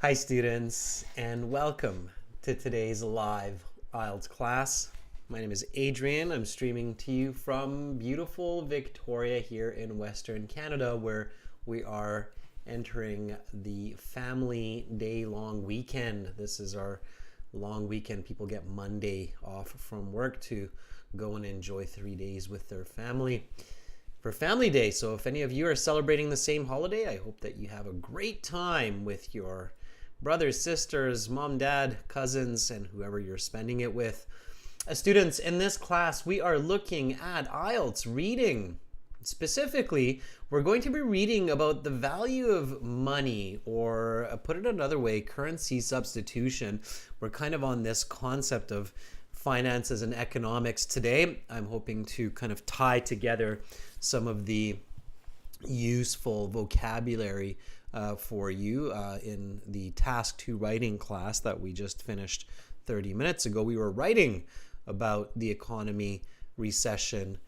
Hi students, and welcome to today's live IELTS class. My name is Adrian. I'm streaming to you from beautiful Victoria here in Western Canada, where we are entering the family day-long weekend. This is our long weekend. People get Monday off from work to go and enjoy 3 days with their family for Family Day. So if any of you are celebrating the same holiday, I hope that you have a great time with your brothers, sisters, mom, dad, cousins, and whoever you're spending it with. As students, in this class, we are looking at IELTS reading. Specifically, we're going to be reading about the value of money, or put it another way, currency substitution. We're kind of on this concept of finances and economics today. I'm hoping to kind of tie together some of the useful vocabulary for you in the Task 2 writing class that we just finished 30 minutes ago. We were writing about the economy, recession,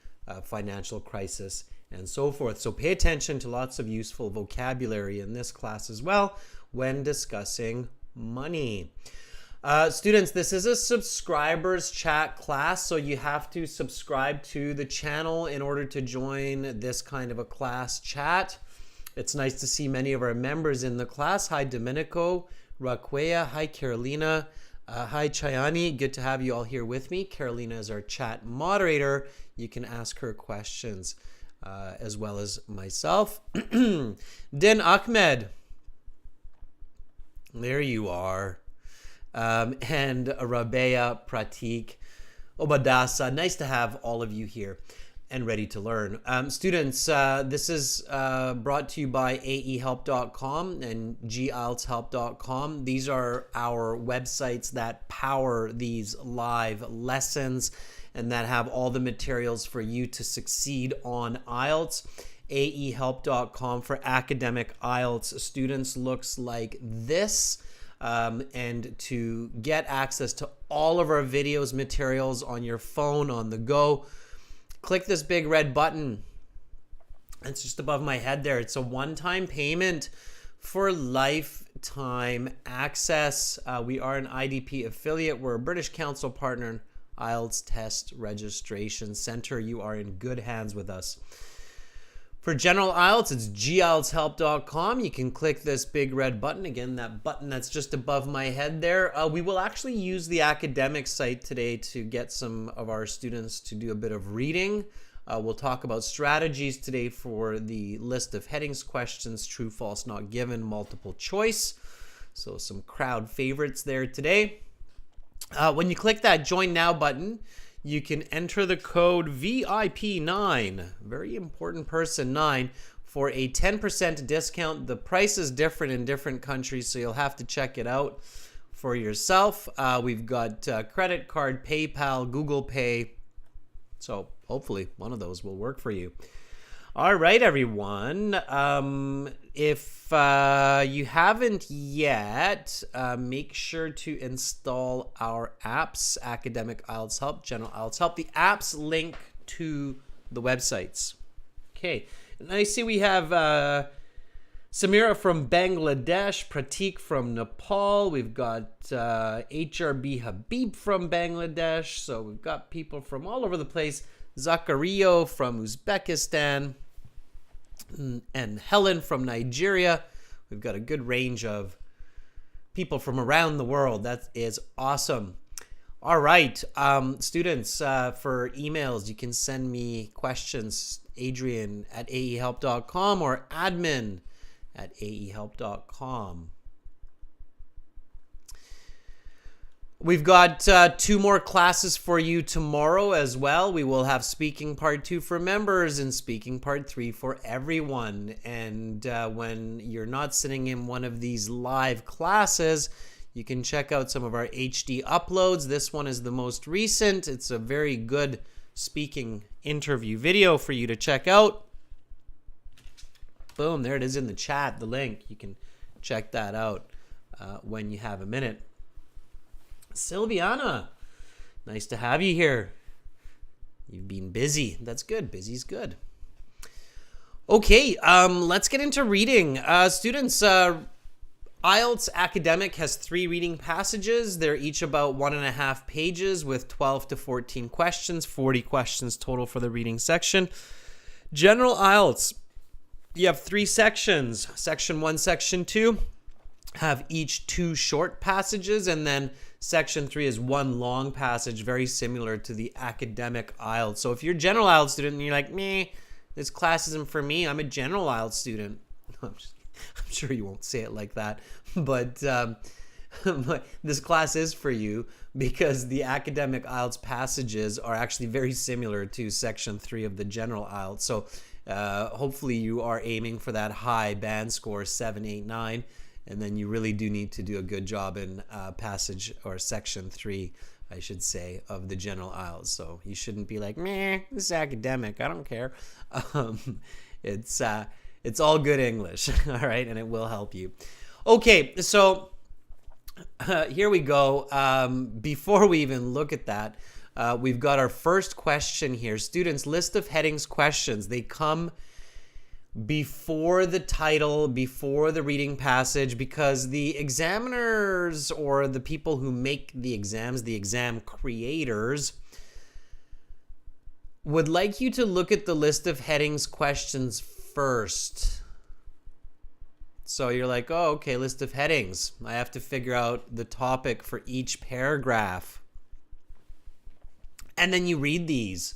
financial crisis, and so forth. So pay attention to lots of useful vocabulary in this class as well when discussing money. Students, this is a subscribers chat class, so you have to subscribe to the channel in order to join this kind of a class chat. It's nice to see many of our members in the class. Hi, Domenico, Raquea. Hi, Carolina. Hi, Chayani. Good to have you all here with me. Carolina is our chat moderator. You can ask her questions as well as myself. Din Ahmed. There you are. And Rabea, Pratik, Obadasa. Nice to have all of you here and ready to learn. Students, this is brought to you by aehelp.com and gieltshelp.com. These are our websites that power these live lessons and that have all the materials for you to succeed on IELTS. aehelp.com for academic IELTS students looks like this. And to get access to all of our videos, materials on your phone, on the go, click this big red button. It's just above my head there. It's a one-time payment for lifetime access. We are an IDP affiliate. We're a British Council partner and IELTS Test Registration Center. You are in good hands with us. For general IELTS, it's gieltshelp.com. You can click this big red button. Again, that button that's just above my head there. We will actually use the academic site today to get some of our students to do a bit of reading. We'll talk about strategies today for the list of headings questions, true, false, not given, multiple choice. So some crowd favorites there today. When you click that Join Now button, you can enter the code VIP9, very important person 9, for a 10% discount. The price is different in different countries, so you'll have to check it out for yourself. We've got credit card, PayPal, Google Pay, so hopefully one of those will work for you. All right, everyone. If you haven't yet, make sure to install our apps, Academic IELTS Help, General IELTS Help. The apps link to the websites. Okay, and I see we have Samira from Bangladesh, Pratik from Nepal. We've got HRB Habib from Bangladesh. So we've got people from all over the place. Zakario from Uzbekistan, and Helen from Nigeria. We've got a good range of people from around the world. That is awesome. All right, students, for emails, you can send me questions, adrian@aehelp.com or admin@aehelp.com. We've got 2 more classes for you tomorrow as well. We will have Speaking Part 2 for members and Speaking Part 3 for everyone. And when you're not sitting in one of these live classes, you can check out some of our HD uploads. This one is the most recent. It's a very good speaking interview video for you to check out. Boom, there it is in the chat, the link. You can check that out when you have a minute. Silviana, nice to have you here. You've been busy. That's good. Busy's good. Okay, let's get into reading. Students, IELTS Academic has 3 reading passages. They're each about 1.5 pages with 12 to 14 questions, 40 questions total for the reading section. General IELTS, you have 3 sections. Section 1, Section 2 have each 2 short passages, and then Section 3 is 1 long passage, very similar to the academic IELTS. So if you're a general IELTS student and you're like, meh, this class isn't for me, I'm a general IELTS student. I'm sure you won't say it like that, but this class is for you because the academic IELTS passages are actually very similar to Section 3 of the general IELTS. So hopefully you are aiming for that high band score, 7, 8, 9, and then you really do need to do a good job in passage or Section 3, I should say, of the general IELTS. So you shouldn't be like, meh, this is academic, I don't care. It's all good English, all right, and it will help you. Okay, so here we go. Before we even look at that, we've got our first question here. Students, list of headings questions. They come before the title, before the reading passage, because the examiners or the people who make the exams, the exam creators, would like you to look at the list of headings questions first. So you're like, oh, okay, list of headings. I have to figure out the topic for each paragraph. And then you read these.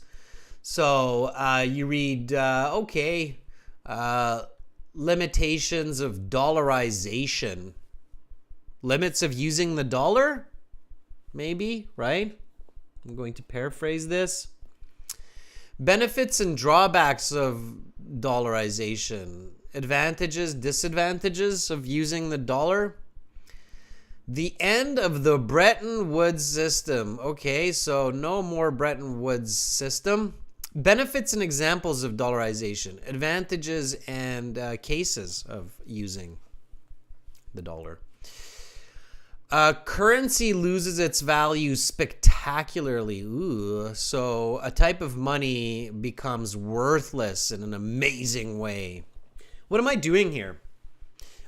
So you read, limitations of dollarization. Limits of using the dollar? Maybe, right? I'm going to paraphrase this. Benefits and drawbacks of dollarization. Advantages, disadvantages of using the dollar. The end of the Bretton Woods system. Okay, so no more Bretton Woods system. Benefits and examples of dollarization. Advantages and cases of using the dollar. Currency loses its value spectacularly. Ooh, so a type of money becomes worthless in an amazing way. What am I doing here?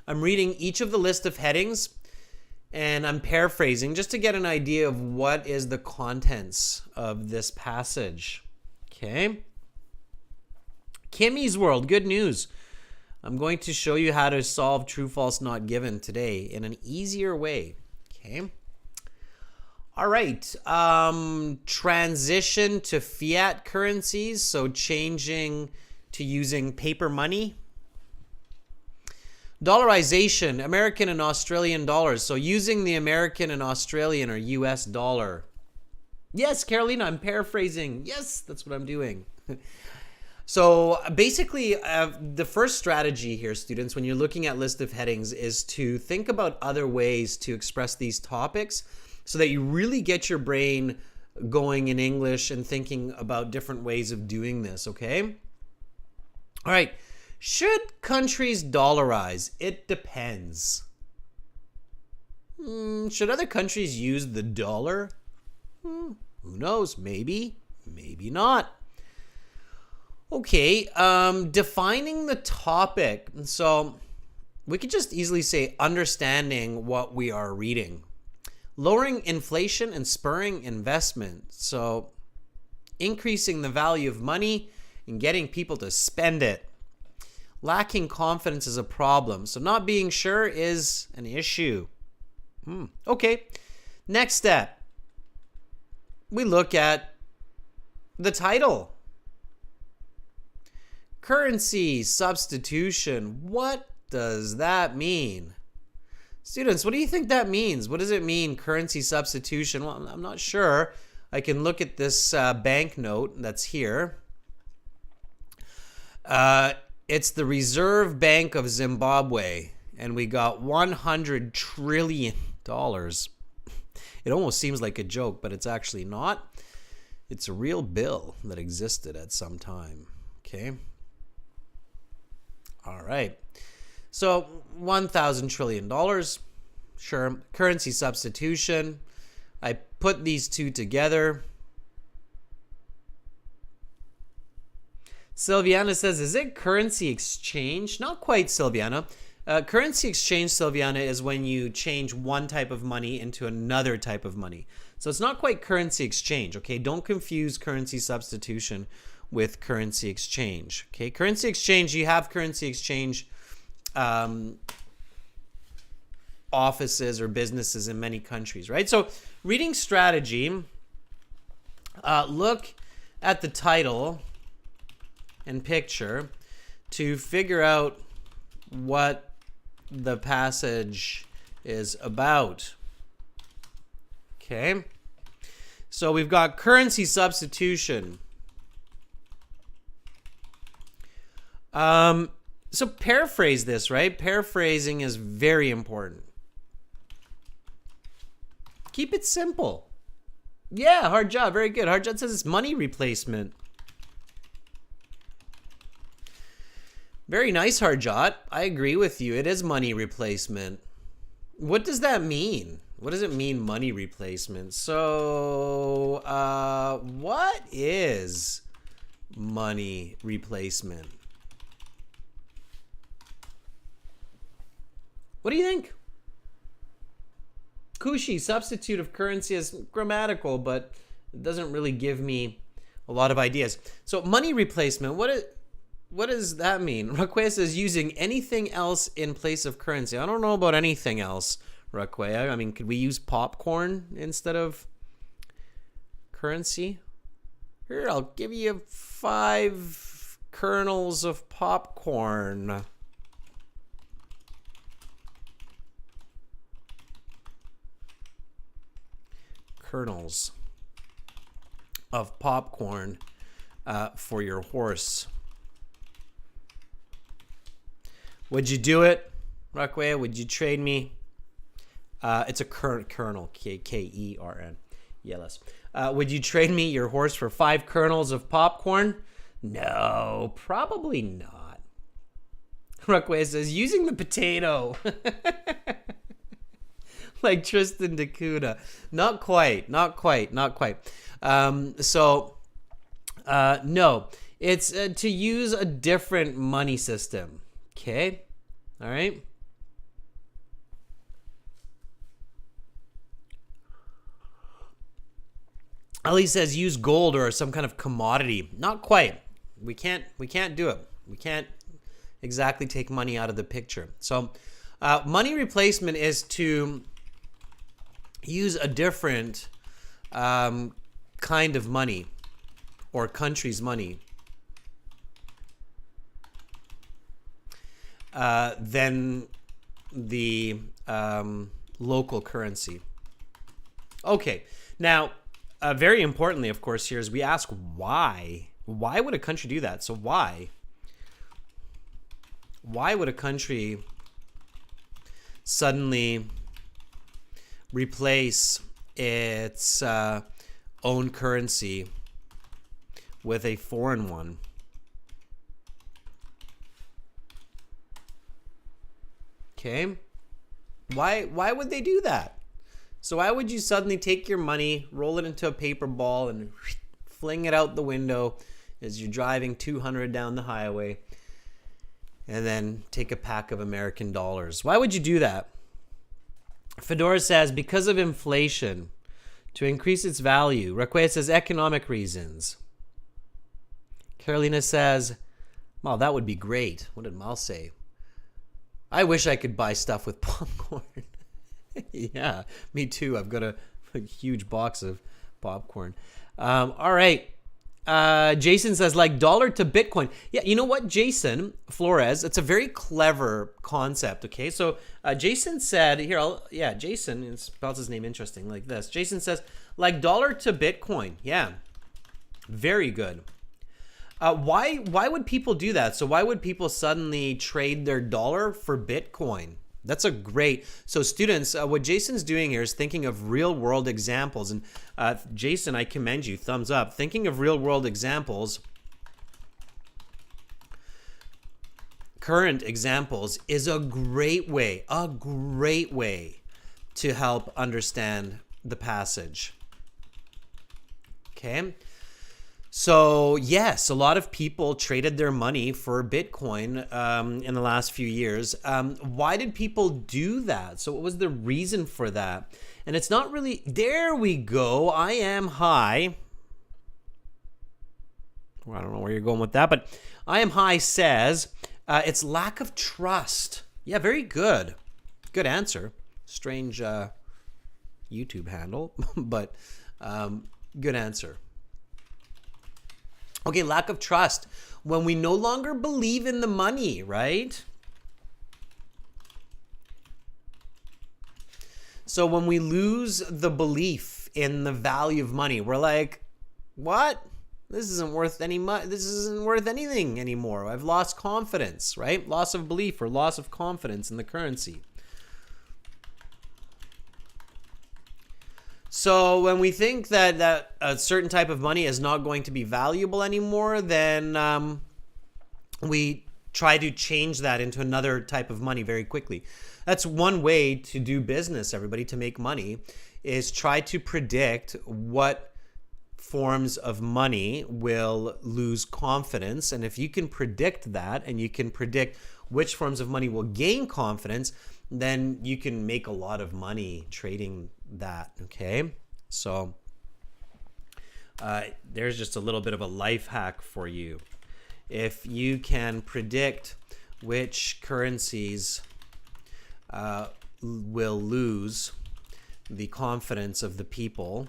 I'm reading each of the list of headings and I'm paraphrasing just to get an idea of what is the contents of this passage. Okay. Kimmy's World, good news. I'm going to show you how to solve true, false, not given today in an easier way. Okay. All right. Transition to fiat currencies. So changing to using paper money. Dollarization, American and Australian dollars. So using the American and Australian or US dollar. Yes, Carolina, I'm paraphrasing. Yes, that's what I'm doing. So basically, the first strategy here, students, when you're looking at list of headings is to think about other ways to express these topics so that you really get your brain going in English and thinking about different ways of doing this, okay? All right. Should countries dollarize? It depends. Should other countries use the dollar? Who knows? Maybe, maybe not. Okay, defining the topic. So we could just easily say understanding what we are reading. Lowering inflation and spurring investment. So increasing the value of money and getting people to spend it. Lacking confidence is a problem. So not being sure is an issue. Okay, next step. We look at the title. Currency substitution. What does that mean? Students, what do you think that means? What does it mean, currency substitution? Well, I'm not sure. I can look at this banknote that's here. It's the Reserve Bank of Zimbabwe, and we got $100 trillion. It almost seems like a joke, but it's actually not. It's a real bill that existed at some time. Okay. All right. So $1,000 trillion. Sure. Currency substitution. I put these two together. Sylviana says, is it currency exchange? Not quite, Sylviana. Currency exchange, Silviana, is when you change one type of money into another type of money. So it's not quite currency exchange, okay? Don't confuse currency substitution with currency exchange, okay? Currency exchange, you have currency exchange offices or businesses in many countries, right? So reading strategy, look at the title and picture to figure out what the passage is about. Okay, so we've got currency substitution. So paraphrase this, right? Paraphrasing is very important. Keep it simple. Yeah, hard job. Very good. Hard job says it's money replacement. Very nice, Harjot. I agree with you. It is money replacement. What does that mean? What does it mean, money replacement? So, what is money replacement? What do you think? Kushi, substitute of currency, is grammatical, but it doesn't really give me a lot of ideas. So, money replacement, what does that mean? Rakwe says using anything else in place of currency. I don't know about anything else, Rakwe. I mean, could we use popcorn instead of currency? Here, I'll give you 5 kernels of popcorn. Kernels of popcorn for your horse. Would you do it, Rakwe? Would you trade me? It's a kernel, K-E-R-N. Yes. Would you trade me your horse for 5 kernels of popcorn? No, probably not. Rakwe says, using the potato. Like Tristan Dakuda. Not quite. No. It's to use a different money system. Okay? All right? Ali says use gold or some kind of commodity. Not quite. We can't do it. We can't exactly take money out of the picture. So money replacement is to use a different kind of money or country's money than the local currency. Okay, now very importantly, of course, here is we ask why. Why would a country do that? So why? Why would a country suddenly replace its own currency with a foreign one? Okay. Why would they do that? So why would you suddenly take your money, roll it into a paper ball, and fling it out the window as you're driving 200 down the highway, and then take a pack of American dollars? Why would you do that? Fedora says, because of inflation, to increase its value. Raquel says, economic reasons. Carolina says, well, that would be great. What did Mal say? I wish I could buy stuff with popcorn. Yeah, me too. I've got a huge box of popcorn. All right. Jason says, like dollar to Bitcoin. Yeah, you know what, Jason Flores? It's a very clever concept, okay? So Jason said, Jason spells his name interesting like this. Jason says, like dollar to Bitcoin. Yeah, very good. Why would people do that? So why would people suddenly trade their dollar for Bitcoin? That's a great. So students, what Jason's doing here is thinking of real world examples. And Jason, I commend you. Thumbs up. Thinking of real world examples, current examples, is a great way to help understand the passage. Okay. So yes, a lot of people traded their money for Bitcoin in the last few years. Why did people do that? So what was the reason for that? And it's not really, there we go. I am high. Well, I don't know where you're going with that, but I am high says it's lack of trust. Yeah, very good. Good answer. Strange YouTube handle, but good answer. Okay, lack of trust. When we no longer believe in the money, right? So when we lose the belief in the value of money, we're like, what? This isn't worth any money. This isn't worth anything anymore. I've lost confidence, right? Loss of belief or loss of confidence in the currency. So when we think that a certain type of money is not going to be valuable anymore, then we try to change that into another type of money very quickly. That's one way to do business, everybody, to make money, is try to predict what forms of money will lose confidence. And if you can predict that and you can predict which forms of money will gain confidence, then you can make a lot of money trading that. Okay, so there's just a little bit of a life hack for you. If you can predict which currencies will lose the confidence of the people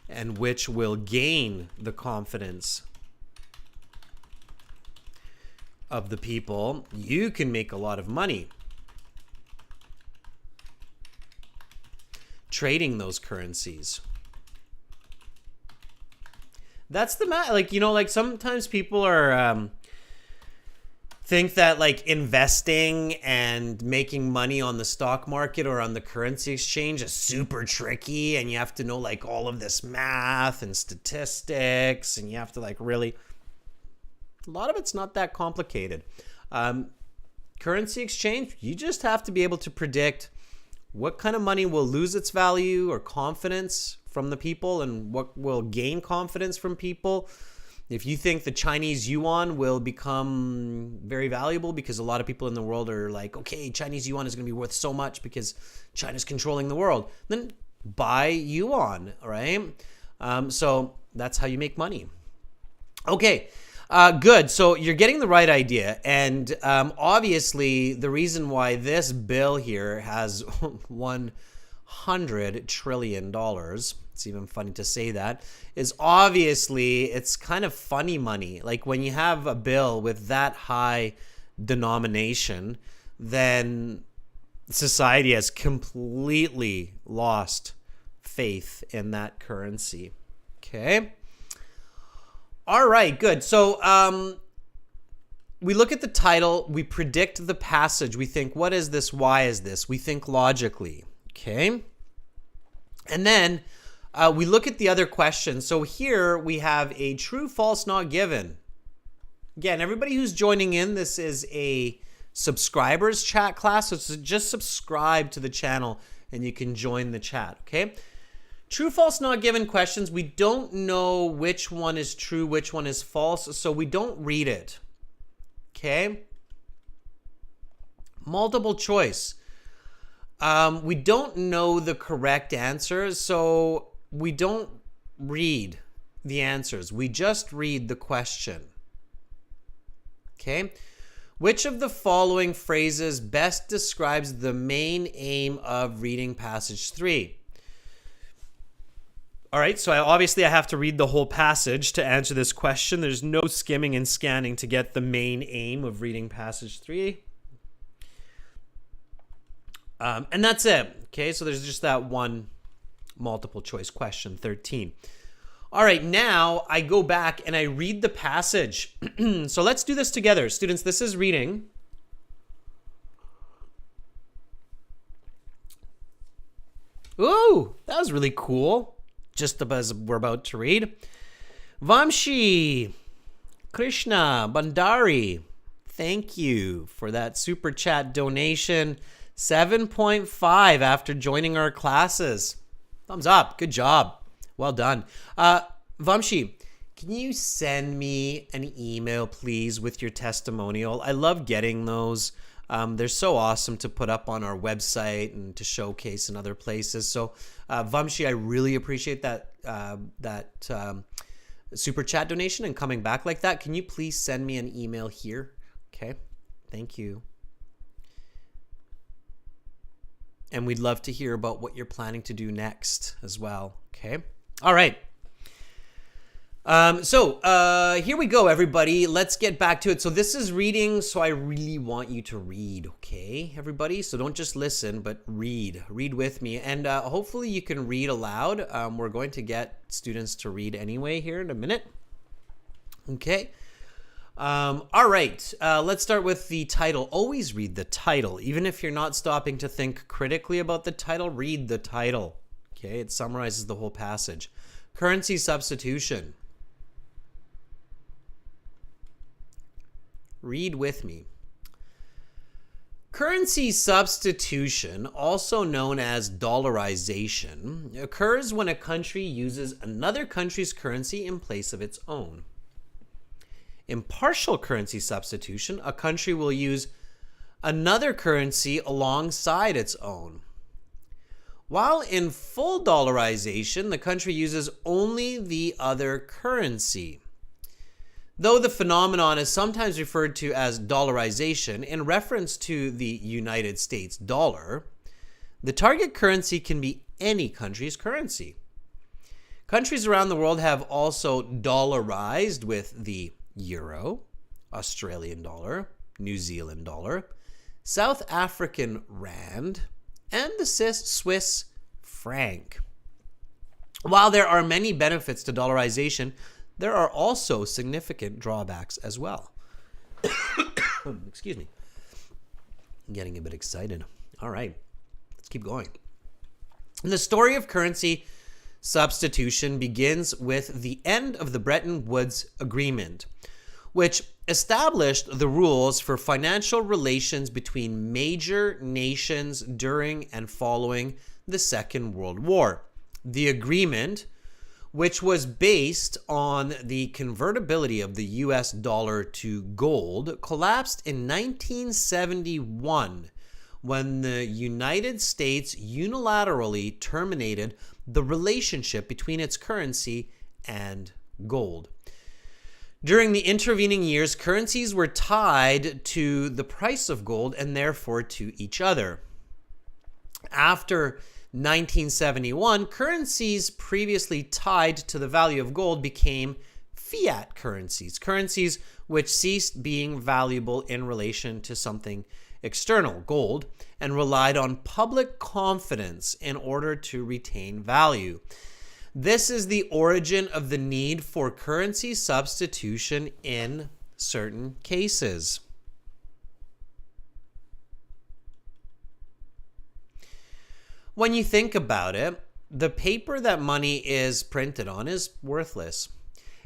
and which will gain the confidence of the people, you can make a lot of money trading those currencies. That's the like, you know, like sometimes people are think that like investing and making money on the stock market or on the currency exchange is super tricky, and you have to know like all of this math and statistics, and you have to like really, a lot of it's not that complicated. Currency exchange, you just have to be able to predict what kind of money will lose its value or confidence from the people and what will gain confidence from people. If you think the Chinese yuan will become very valuable because a lot of people in the world are like, okay, Chinese yuan is going to be worth so much because China's controlling the world, then buy yuan, right? So that's how you make money. Okay. Good. So you're getting the right idea. And obviously, the reason why this bill here has $100 trillion, it's even funny to say that, is obviously it's kind of funny money. Like when you have a bill with that high denomination, then society has completely lost faith in that currency. Okay. All right, good. So we look at the title, we predict the passage, we think, what is this? Why is this? We think logically, okay? And then we look at the other questions. So here we have a true, false, not given. Again, everybody who's joining in, this is a subscribers chat class, so just subscribe to the channel and you can join the chat, okay? True, false, not given questions. We don't know which one is true, which one is false, so we don't read it. Okay? Multiple choice. We don't know the correct answers, so we don't read the answers. We just read the question. Okay? Which of the following phrases best describes the main aim of reading passage 3? All right, so obviously I have to read the whole passage to answer this question. There's no skimming and scanning to get the main aim of reading passage 3. And that's it. Okay, so there's just that one multiple choice question, 13. All right, now I go back and I read the passage. So let's do this together. Students, this is reading. Ooh, that was really cool. Just as we're about to read. Vamshi, Krishna, Bandari, thank you for that super chat donation. 7.5 after joining our classes. Thumbs up. Good job. Well done. Vamshi, can you send me an email, please, with your testimonial? I love getting those. They're so awesome to put up on our website and to showcase in other places. So, Vamshi, I really appreciate that super chat donation and coming back like that. Can you please send me an email here? Okay, thank you. And we'd love to hear about what you're planning to do next as well. Okay, all right. Here we go, everybody. Let's get back to it. So this is reading, so I really want you to read, okay, everybody? So don't just listen, but read. Read with me. And hopefully you can read aloud. We're going to get students to read anyway here in a minute. Okay. All right. Let's start with the title. Always read the title. Even if you're not stopping to think critically about the title, read the title. Okay, it summarizes the whole passage. Currency substitution. Read with me. Currency substitution, also known as dollarization, occurs when a country uses another country's currency in place of its own. In partial currency substitution, a country will use another currency alongside its own. While in full dollarization, the country uses only the other currency. Though the phenomenon is sometimes referred to as dollarization in reference to the United States dollar, the target currency can be any country's currency. Countries around the world have also dollarized with the euro, Australian dollar, New Zealand dollar, South African rand, and the Swiss franc. While there are many benefits to dollarization, there are also significant drawbacks as well. Excuse me. I'm getting a bit excited. All right, let's keep going. The story of currency substitution begins with the end of the Bretton Woods Agreement, which established the rules for financial relations between major nations during and following the Second World War. The agreement, which was based on the convertibility of the US dollar to gold, collapsed in 1971 when the United States unilaterally terminated the relationship between its currency and gold. During the intervening years, currencies were tied to the price of gold and therefore to each other. After 1971, currencies previously tied to the value of gold became fiat currencies, currencies which ceased being valuable in relation to something external, gold, and relied on public confidence in order to retain value. This is the origin of the need for currency substitution in certain cases. When you think about it, the paper that money is printed on is worthless.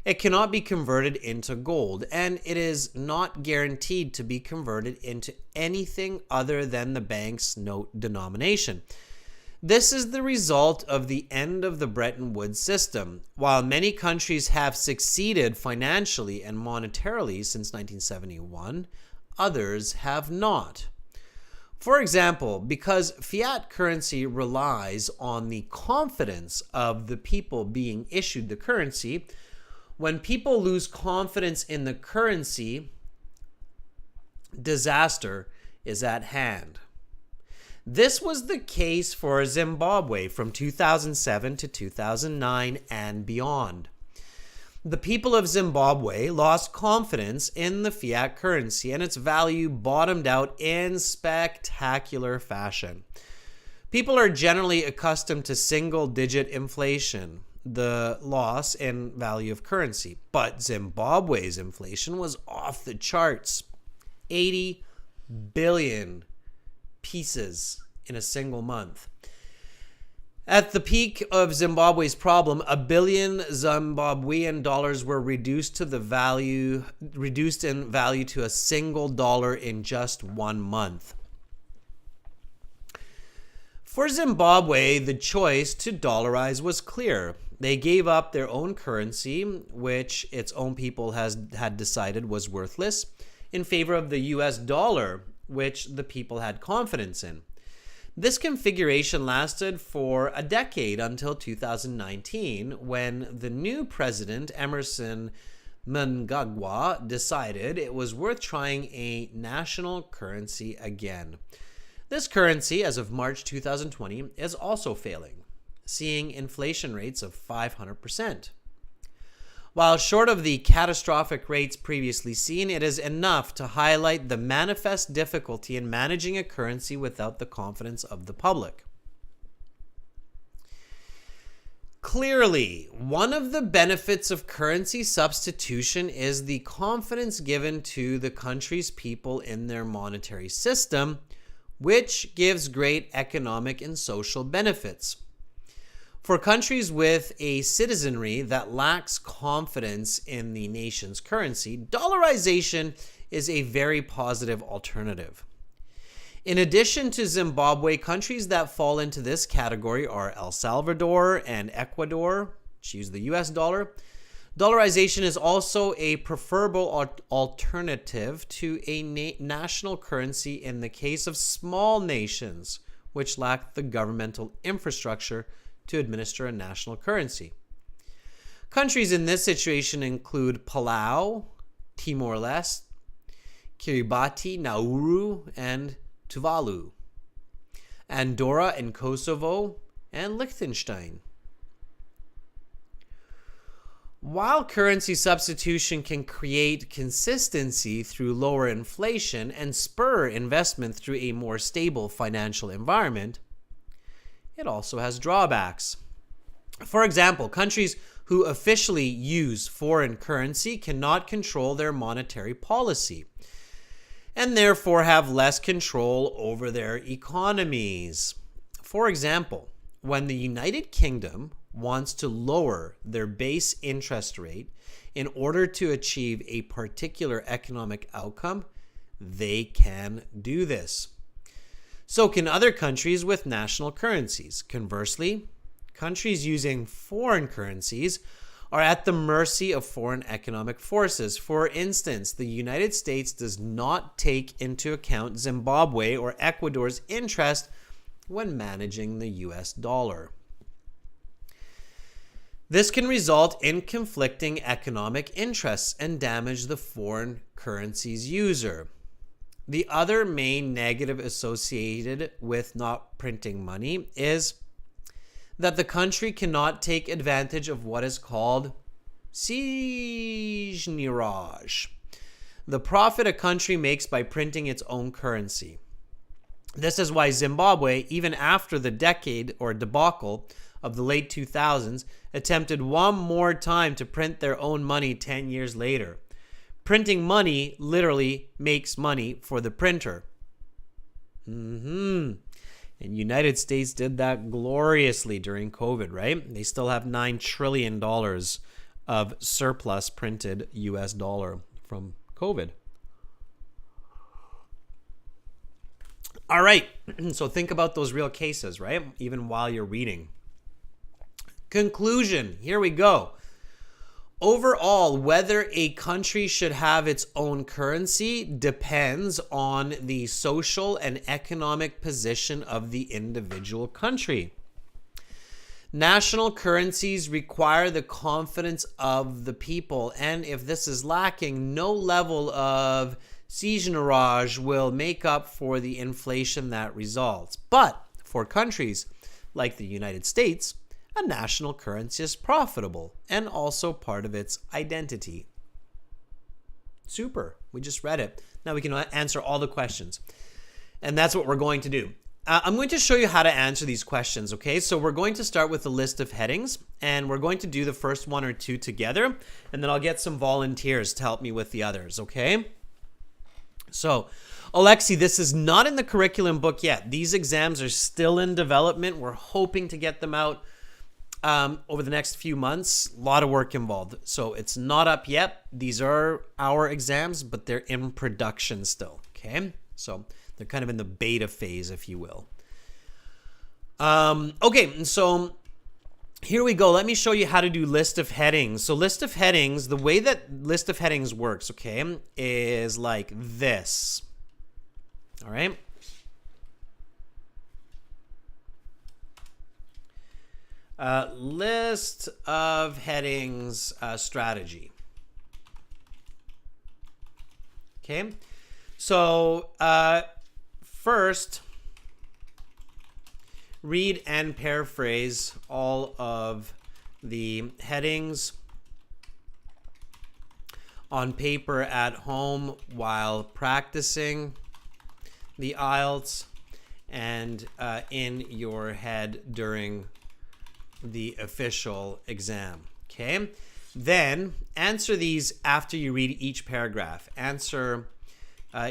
It cannot be converted into gold, and it is not guaranteed to be converted into anything other than the bank's note denomination. This is the result of the end of the Bretton Woods system. While many countries have succeeded financially and monetarily since 1971, others have not. For example, because fiat currency relies on the confidence of the people being issued the currency, when people lose confidence in the currency, disaster is at hand. This was the case for Zimbabwe from 2007 to 2009 and beyond. The people of Zimbabwe lost confidence in the fiat currency, and its value bottomed out in spectacular fashion. People are generally accustomed to single-digit inflation, the loss in value of currency. But Zimbabwe's inflation was off the charts. 80 billion pieces in a single month. At the peak of Zimbabwe's problem, 1 billion Zimbabwean dollars were reduced in value to a single dollar in just 1 month. For Zimbabwe, the choice to dollarize was clear. They gave up their own currency, which its own people had decided was worthless, in favor of the US dollar, which the people had confidence in. This configuration lasted for a decade until 2019, when the new president, Emerson Mnangagwa, decided it was worth trying a national currency again. This currency, as of March 2020, is also failing, seeing inflation rates of 500%. While short of the catastrophic rates previously seen, it is enough to highlight the manifest difficulty in managing a currency without the confidence of the public. Clearly, one of the benefits of currency substitution is the confidence given to the country's people in their monetary system, which gives great economic and social benefits. For countries with a citizenry that lacks confidence in the nation's currency, dollarization is a very positive alternative. In addition to Zimbabwe, countries that fall into this category are El Salvador and Ecuador, which use the US dollar. Dollarization is also a preferable alternative to a national currency in the case of small nations, which lack the governmental infrastructure to administer a national currency. Countries in this situation include Palau, Timor-Leste, Kiribati, Nauru, and Tuvalu, Andorra and Kosovo, and Liechtenstein. While currency substitution can create consistency through lower inflation and spur investment through a more stable financial environment, it also has drawbacks. For example, countries who officially use foreign currency cannot control their monetary policy, and therefore have less control over their economies. For example, when the United Kingdom wants to lower their base interest rate in order to achieve a particular economic outcome, they can do this. So can other countries with national currencies. Conversely, countries using foreign currencies are at the mercy of foreign economic forces. For instance, the United States does not take into account Zimbabwe or Ecuador's interest when managing the US dollar. This can result in conflicting economic interests and damage the foreign currency's user. The other main negative associated with not printing money is that the country cannot take advantage of what is called seigniorage, the profit a country makes by printing its own currency. This is why Zimbabwe, even after the decade or debacle of the late 2000s, attempted one more time to print their own money 10 years later. Printing money literally makes money for the printer. And United States did that gloriously during COVID, right? They still have $9 trillion of surplus printed US dollar from COVID. All right, so think about those real cases, right? Even while you're reading. Conclusion, here we go. Overall, whether a country should have its own currency depends on the social and economic position of the individual country. National currencies require the confidence of the people, and if this is lacking, no level of seigniorage will make up for the inflation that results. But for countries like the United States, a national currency is profitable and also part of its identity. Super. We just read it. Now we can answer all the questions. And that's what we're going to do. I'm going to show you how to answer these questions, okay? So we're going to start with a list of headings, and we're going to do the first one or two together, and then I'll get some volunteers to help me with the others, okay? So, Alexi, this is not in the curriculum book yet. These exams are still in development. We're hoping to get them out over the next few months. A lot of work involved. So it's not up yet. These are our exams, but they're in production still, okay? So they're kind of in the beta phase, if you will. Okay, so here we go. Let me show you how to do list of headings. So list of headings, the way that list of headings works, okay, is like this. All right. List of headings strategy. Okay. So first, read and paraphrase all of the headings on paper at home while practicing the IELTS and in your head during the official exam. Okay? Then answer these after you read each paragraph. Answer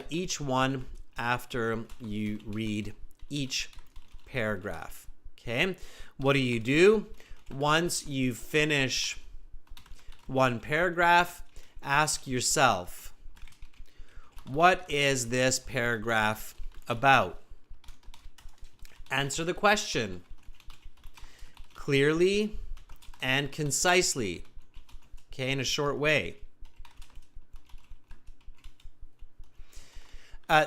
each one after you read each paragraph. Okay? What do? Once you finish one paragraph, ask yourself, what is this paragraph about? Answer the question clearly and concisely, okay, in a short way.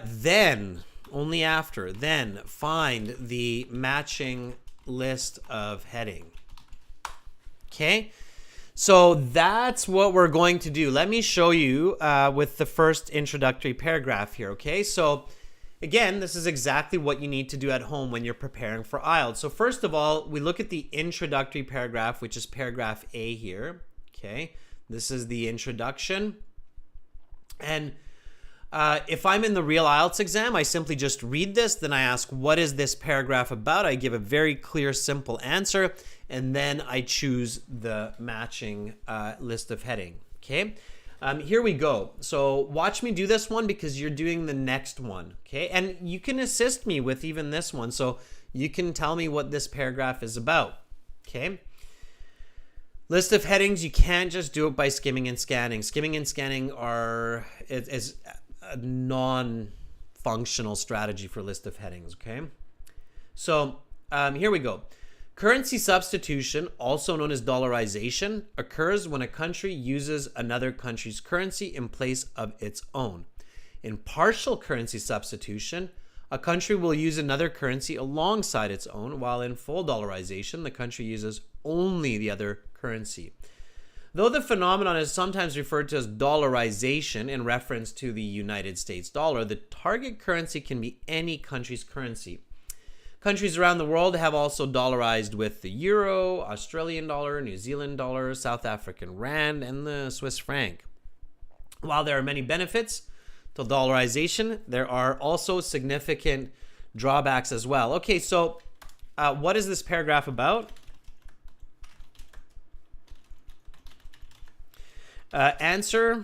Then, only after, then find the matching list of heading. Okay, so that's what we're going to do. Let me show you with the first introductory paragraph here, okay? So again, this is exactly what you need to do at home when you're preparing for IELTS. So first of all, we look at the introductory paragraph, which is paragraph A here, okay? This is the introduction. And if I'm in the real IELTS exam, I simply just read this, then I ask, what is this paragraph about? I give a very clear, simple answer, and then I choose the matching list of heading, okay? Here we go. So watch me do this one because you're doing the next one, okay? And you can assist me with even this one, so you can tell me what this paragraph is about, okay? List of headings, you can't just do it by skimming and scanning. Skimming and scanning is a non-functional strategy for list of headings, okay? So here we go. Currency substitution, also known as dollarization, occurs when a country uses another country's currency in place of its own. In partial currency substitution, a country will use another currency alongside its own, while in full dollarization, the country uses only the other currency. Though the phenomenon is sometimes referred to as dollarization in reference to the United States dollar, the target currency can be any country's currency. Countries around the world have also dollarized with the euro, Australian dollar, New Zealand dollar, South African rand, and the Swiss franc. While there are many benefits to dollarization, there are also significant drawbacks as well. Okay, so what is this paragraph about? Answer.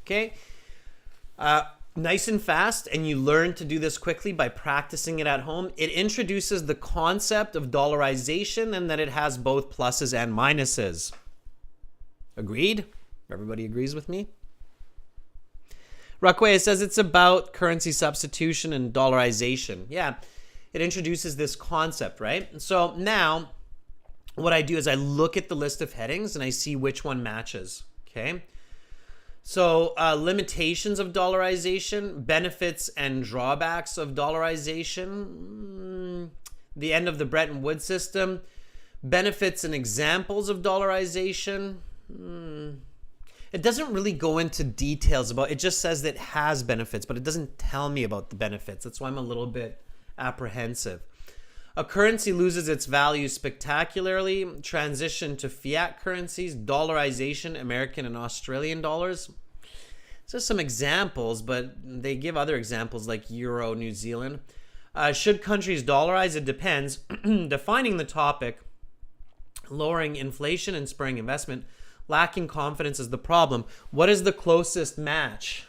Okay, nice and fast, and you learn to do this quickly by practicing it at home. It introduces the concept of dollarization and that it has both pluses and minuses. Agreed? Everybody agrees with me? Ruckway says it's about currency substitution and dollarization. Yeah, it introduces this concept, right? So now what I do is I look at the list of headings and I see which one matches, okay? So limitations of dollarization, benefits and drawbacks of dollarization, the end of the Bretton Woods system, benefits and examples of dollarization. It doesn't really go into details about it. Just says that it has benefits, but it doesn't tell me about the benefits. That's why I'm a little bit apprehensive. A currency loses its value spectacularly. Transition to fiat currencies, dollarization, American and Australian dollars. So some examples, but they give other examples like Euro, New Zealand. Should countries dollarize? It depends. Defining the topic, lowering inflation and spurring investment. Lacking confidence is the problem. What is the closest match?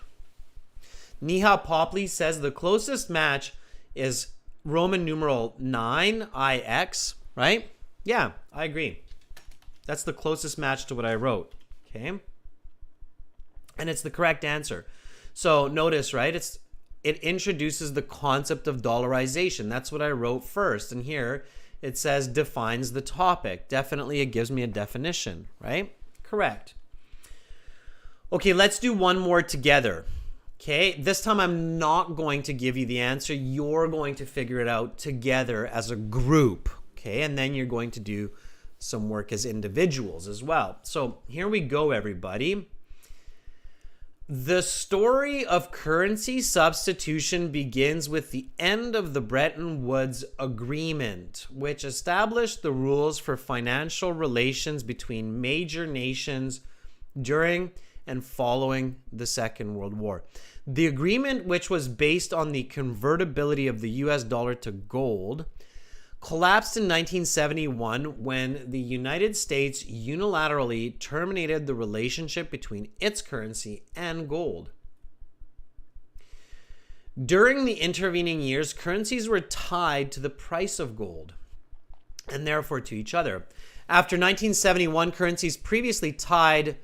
Neha Popley says the closest match is Roman numeral 9, IX, right? Yeah, I agree. That's the closest match to what I wrote. Okay. And it's the correct answer. So notice, right? It introduces the concept of dollarization. That's what I wrote first. And here it says defines the topic. Definitely it gives me a definition, right? Correct. Okay, let's do one more together. Okay, this time I'm not going to give you the answer. You're going to figure it out together as a group. Okay, and then you're going to do some work as individuals as well. So here we go, everybody. The story of currency substitution begins with the end of the Bretton Woods Agreement, which established the rules for financial relations between major nations during and following the Second World War. The agreement, which was based on the convertibility of the US dollar to gold, collapsed in 1971 when the United States unilaterally terminated the relationship between its currency and gold. During the intervening years, currencies were tied to the price of gold and therefore to each other. After 1971, currencies previously tied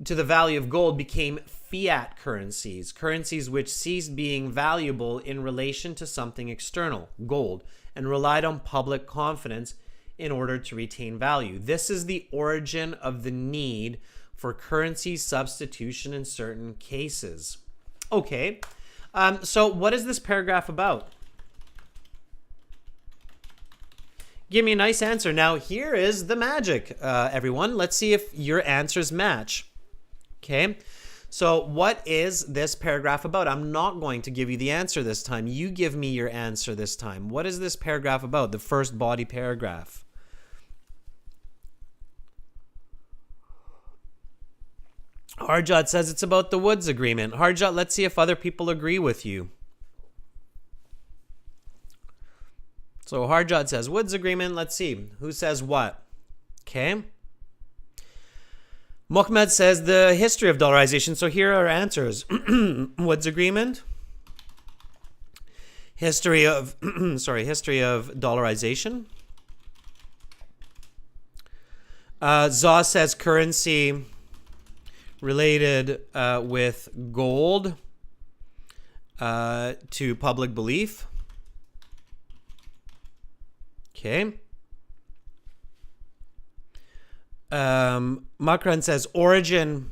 to the value of gold became fiat currencies, currencies which ceased being valuable in relation to something external, gold, and relied on public confidence in order to retain value. This is the origin of the need for currency substitution in certain cases. Okay, so what is this paragraph about? Give me a nice answer. Now, here is the magic, everyone. Let's see if your answers match. Okay, so what is this paragraph about? I'm not going to give you the answer this time. You give me your answer this time. What is this paragraph about? The first body paragraph. Harjot says it's about the Woods Agreement. Harjot, let's see if other people agree with you. So Harjot says Woods Agreement. Let's see. Who says what? Okay. Mohammed says the history of dollarization. So here are answers. Woods Agreement. History of history of dollarization. Zaw says currency related with gold to public belief. Okay. Makran says origin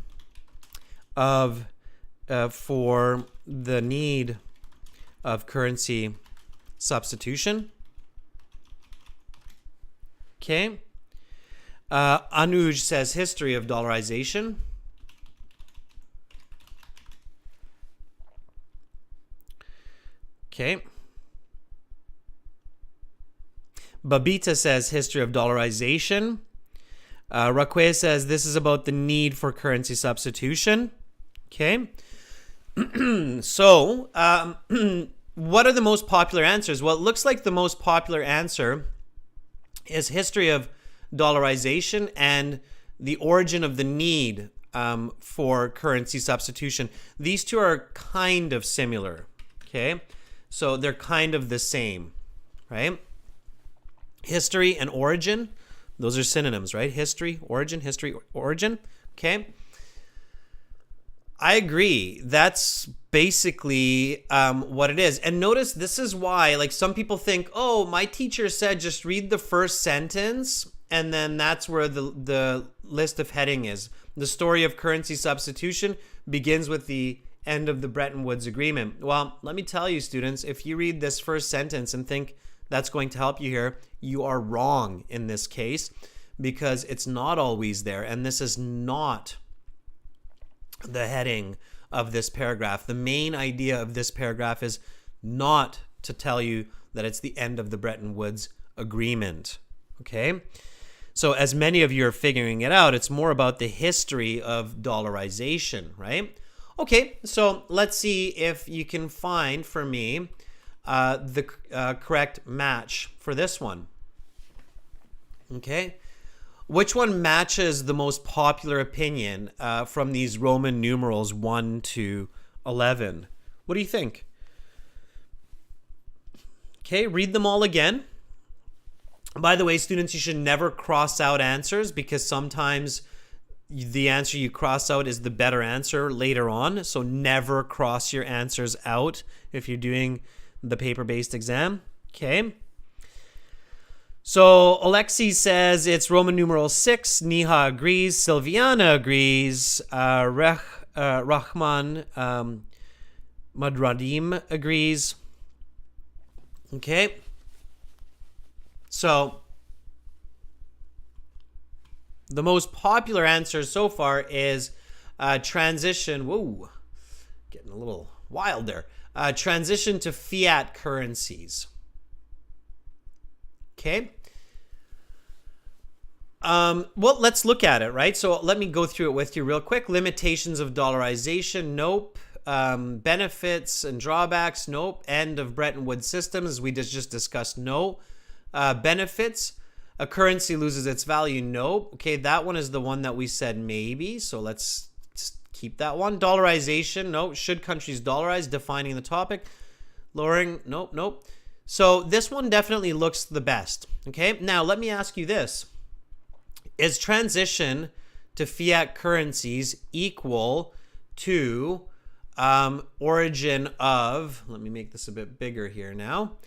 of for the need of currency substitution. Okay. Anuj says history of dollarization. Okay. Babita says history of dollarization. Raquel says this is about the need for currency substitution. Okay. So, what are the most popular answers? Well, it looks like the most popular answer is history of dollarization and the origin of the need for currency substitution. These two are kind of similar. Okay. So they're kind of the same, right? History and origin. Those are synonyms, right? History, origin, okay? I agree. That's basically what it is. And notice this is why, like, some people think, oh, my teacher said just read the first sentence and then that's where the list of heading is. The story of currency substitution begins with the end of the Bretton Woods Agreement. Well, let me tell you, students, if you read this first sentence and think that's going to help you here, you are wrong in this case because it's not always there. And this is not the heading of this paragraph. The main idea of this paragraph is not to tell you that it's the end of the Bretton Woods Agreement. Okay? So as many of you are figuring it out, it's more about the history of dollarization, right? Okay, so let's see if you can find for me the correct match for this one. Okay, which one matches the most popular opinion from these Roman numerals 1 to 11? What do you think? Okay, read them all again. By the way, students, you should never cross out answers because sometimes the answer you cross out is the better answer later on. So never cross your answers out if you're doing the paper-based exam. Okay. So Alexi says it's Roman numeral 6. Niha agrees. Silviana agrees. Rahman Madradim agrees. Okay. So the most popular answer so far is transition. Whoa, getting a little wild there. Transition to fiat currencies. Okay. Well, let's look at it, right? So let me go through it with you real quick. Limitations of dollarization, nope. Benefits and drawbacks, nope. End of Bretton Woods systems, as we just discussed, no. Benefits, a currency loses its value, nope. Okay, that one is the one that we said maybe, so let's keep that one. Dollarization, nope. Should countries dollarize? Defining the topic. Lowering, nope. So this one definitely looks the best. Okay, now let me ask you this. Is transition to fiat currencies equal to origin of, let me make this a bit bigger here now.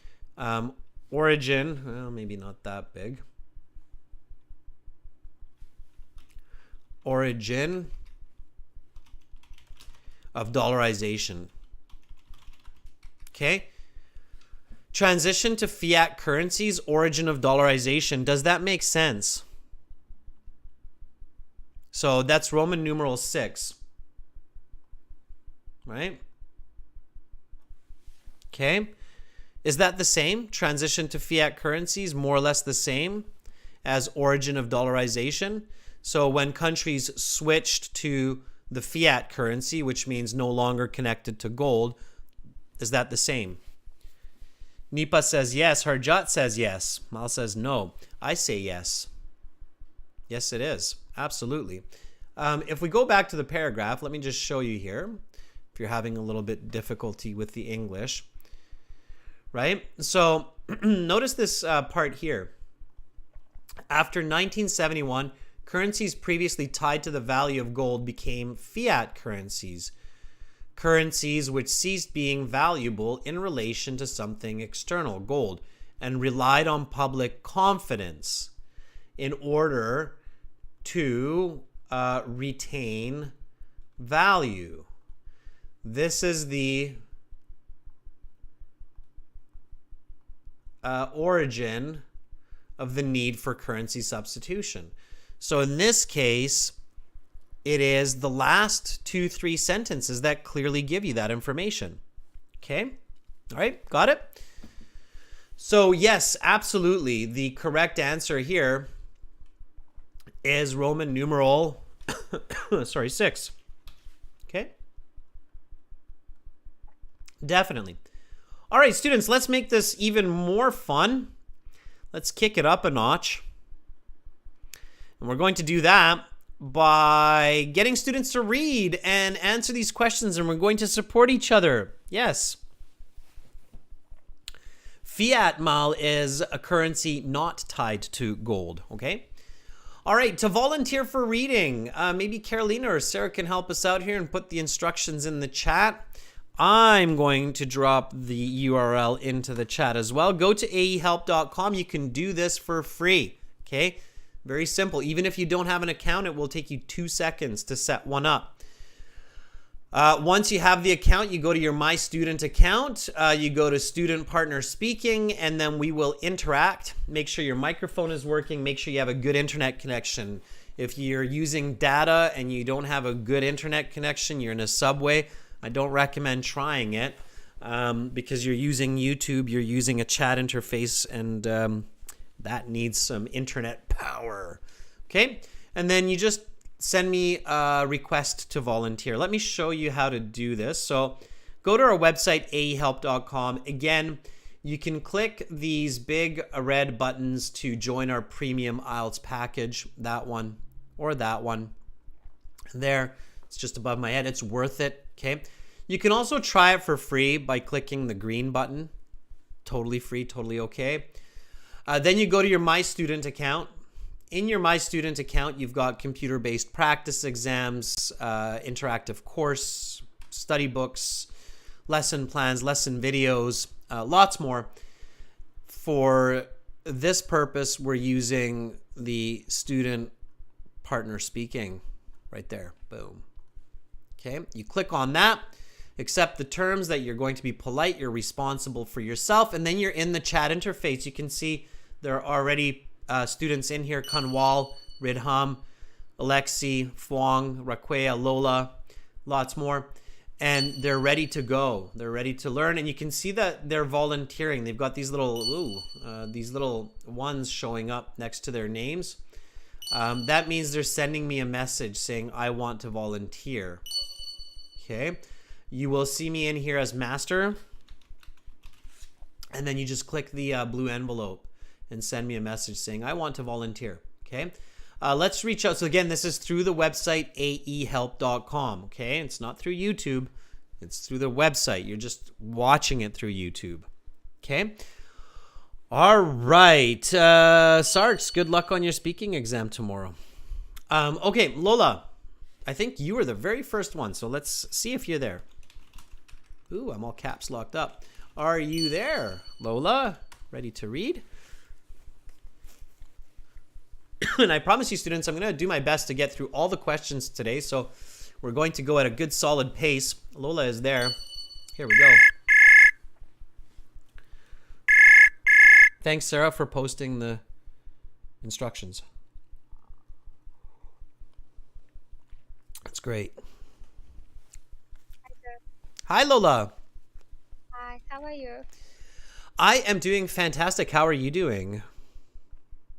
Origin, well, maybe not that big. Origin of dollarization. Okay. Transition to fiat currencies, origin of dollarization. Does that make sense? So that's Roman numeral 6. Right? Okay. Is that the same? Transition to fiat currencies, more or less the same as origin of dollarization. So when countries switched to the fiat currency, which means no longer connected to gold, is that the same? Nipa says yes. Harjat says yes. Mal says no. I say yes. Yes, it is. Absolutely. If we go back to the paragraph, let me just show you here. If you're having a little bit difficulty with the English. Right? So notice this part here. After 1971, currencies previously tied to the value of gold became fiat currencies. Currencies which ceased being valuable in relation to something external, gold, and relied on public confidence in order to retain value. This is the origin of the need for currency substitution. So in this case, it is the last 2-3 sentences that clearly give you that information. Okay? All right, got it? So yes, absolutely. The correct answer here is Roman numeral 6. Okay? Definitely. All right, students, let's make this even more fun. Let's kick it up a notch. And we're going to do that by getting students to read and answer these questions, and we're going to support each other. Yes. Fiat mal is a currency not tied to gold, okay? All right, to volunteer for reading, maybe Carolina or Sarah can help us out here and put the instructions in the chat. I'm going to drop the URL into the chat as well. Go to aehelp.com. You can do this for free, okay? Very simple. Even if you don't have an account, it will take you 2 seconds to set one up. Once you have the account, you go to your My Student account, you go to Student Partner Speaking, and then we will interact. Make sure your microphone is working. Make sure you have a good internet connection. If you're using data and you don't have a good internet connection, you're in a subway, I don't recommend trying it because you're using YouTube, you're using a chat interface, and that needs some internet power. Okay? And then you just send me a request to volunteer. Let me show you how to do this. So go to our website, aehelp.com. Again, you can click these big red buttons to join our premium IELTS package. That one or that one. There, it's just above my head. It's worth it. Okay. You can also try it for free by clicking the green button. Totally free, totally okay. Then you go to your My Student account. In your My Student account, you've got computer-based practice exams, interactive course, study books, lesson plans, lesson videos, lots more. For this purpose, we're using the student partner speaking right there. Boom. Okay, you click on that, accept the terms that you're going to be polite, you're responsible for yourself, and then you're in the chat interface. You can see there are already students in here: Kanwal, Ridham, Alexi, Fuang, Raquea, Lola, lots more. And they're ready to go. They're ready to learn. And you can see that they're volunteering. They've got these little ones showing up next to their names. That means they're sending me a message saying, I want to volunteer. Okay. You will see me in here as master. And then you just click the blue envelope and send me a message saying, I want to volunteer. Okay. Let's reach out. So again, this is through the website aehelp.com. Okay, it's not through YouTube. It's through the website. You're just watching it through YouTube. Okay. All right. Sarge, good luck on your speaking exam tomorrow. Okay, Lola, I think you were the very first one. So let's see if you're there. Ooh, I'm all caps locked up. Are you there, Lola? Ready to read? And I promise you, students, I'm going to do my best to get through all the questions today. So we're going to go at a good solid pace. Lola is there. Here we go. Thanks, Sarah, for posting the instructions. That's great. Hi, sir. Hi, Lola. Hi, how are you? I am doing fantastic. How are you doing?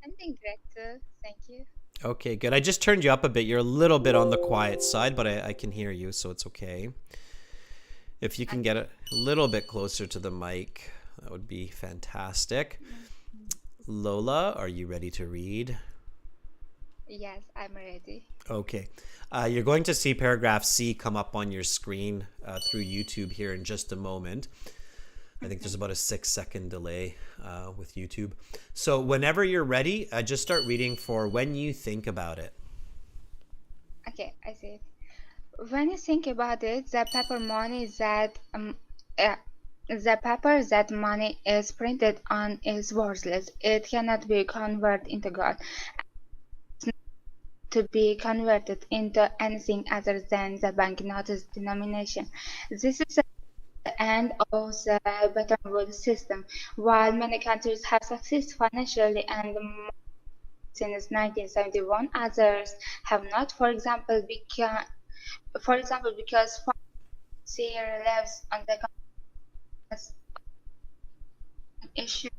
I'm doing great, sir. Thank you. Okay, good. I just turned you up a bit. You're a little bit on the quiet side, but I can hear you, so it's okay. If you can get a little bit closer to the mic, that would be fantastic. Lola, are you ready to read? Yes, I'm ready. Okay. You're going to see paragraph C come up on your screen through YouTube here in just a moment. I think there's about a 6-second delay with YouTube. So whenever you're ready, just start reading for when you think about it. Okay, I see it. When you think about it, the paper that money is printed on is worthless. It cannot be converted into gold. To be converted into anything other than the banknote's denomination. This is the end of the Bretton Woods system. While many countries have succeeded financially and since 1971, others have not. For example, because financier lives on the issue,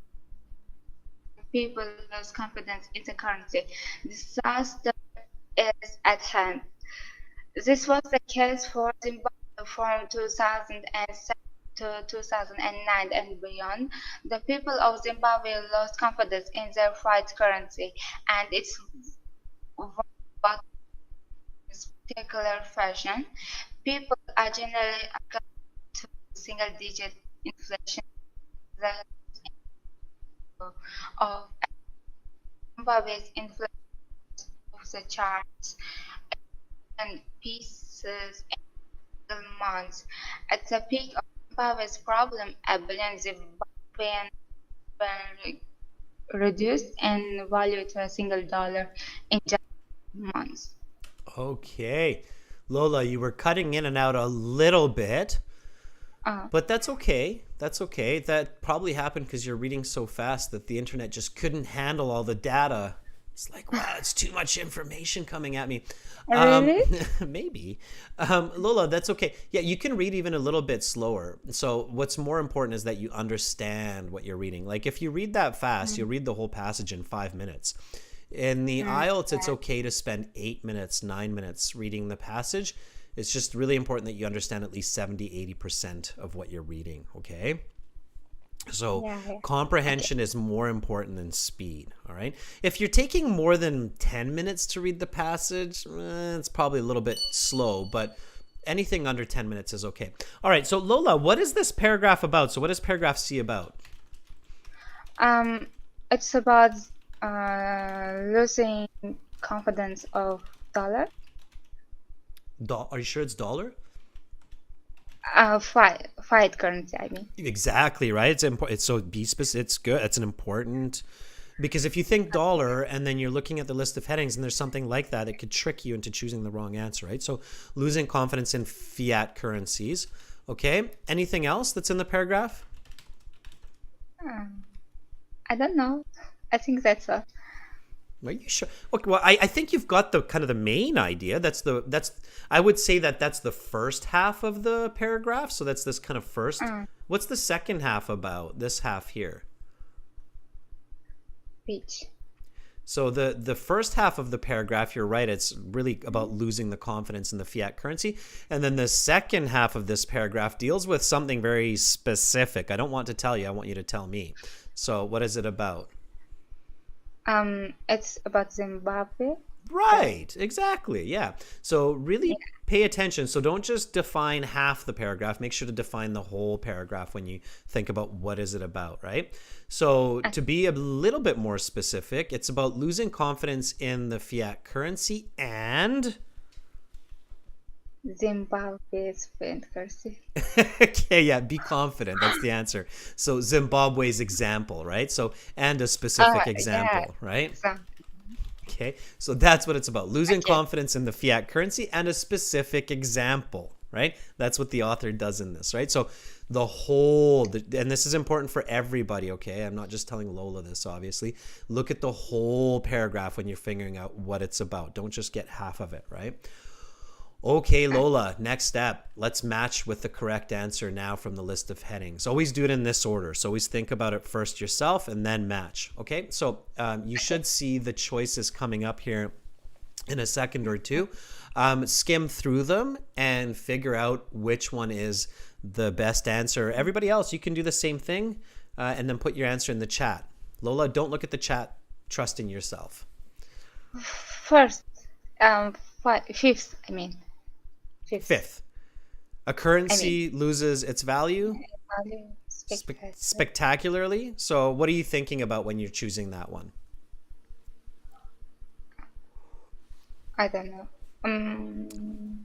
people lose confidence in the currency. Disaster is at hand. This was the case for Zimbabwe from 2007 to 2009 and beyond. The people of Zimbabwe lost confidence in their fiat currency, and it's in this particular fashion. People are generally accustomed to single-digit inflation that of Zimbabwe's inflation of the charts and pieces in months. At the peak of Zimbabwe's problem, a billion Zimbabwean were reduced in value to a single dollar in just months. Okay. Lola, you were cutting in and out a little bit, but that's okay. That's okay. That probably happened because you're reading so fast that the internet just couldn't handle all the data. It's like, wow, it's too much information coming at me. Really? Maybe. Lola, that's okay. Yeah, you can read even a little bit slower. So what's more important is that you understand what you're reading. Like if you read that fast, you'll read the whole passage in 5 minutes. In the IELTS, it's okay to spend 8 minutes, 9 minutes reading the passage. It's just really important that you understand at least 70, 80% of what you're reading, okay? So comprehension is more important than speed, all right? If you're taking more than 10 minutes to read the passage, it's probably a little bit slow, but anything under 10 minutes is okay. All right, so Lola, what is this paragraph about? So what is paragraph C about? It's about losing confidence of dollar. Are you sure it's dollar? Fight currency, I mean. Exactly, right. It's important. It's so be specific. It's good. It's an important because if you think dollar and then you're looking at the list of headings and there's something like that, it could trick you into choosing the wrong answer, right? So losing confidence in fiat currencies. Okay. Anything else that's in the paragraph? I don't know. I think that's all. Are you sure? Okay, well, I think you've got the kind of the main idea. That's I would say that that's the first half of the paragraph. So that's this kind of first. What's the second half about? This half here. Which? So the first half of the paragraph, you're right, it's really about losing the confidence in the fiat currency. And then the second half of this paragraph deals with something very specific. I don't want to tell you, I want you to tell me. So what is it about? It's about Zimbabwe. Right, exactly. Yeah. So really pay attention. So don't just define half the paragraph. Make sure to define the whole paragraph when you think about what is it about, right? So to be a little bit more specific, it's about losing confidence in the fiat currency and Zimbabwe's fiat currency. okay, yeah, be confident. That's the answer. So Zimbabwe's example, right? So and a specific example, right? Okay, so that's what it's about. Losing confidence in the fiat currency and a specific example, right? That's what the author does in this, right? So the whole, and this is important for everybody, okay? I'm not just telling Lola this, obviously. Look at the whole paragraph when you're figuring out what it's about. Don't just get half of it, right? Okay, Lola, next step. Let's match with the correct answer now from the list of headings. Always do it in this order. So always think about it first yourself and then match. Okay, so you should see the choices coming up here in a second or two. Skim through them and figure out which one is the best answer. Everybody else, you can do the same thing and then put your answer in the chat. Lola, don't look at the chat. Trust in yourself. First, fifth, I mean. Fifth. A currency loses its value spectacularly. So what are you thinking about when you're choosing that one? I don't know.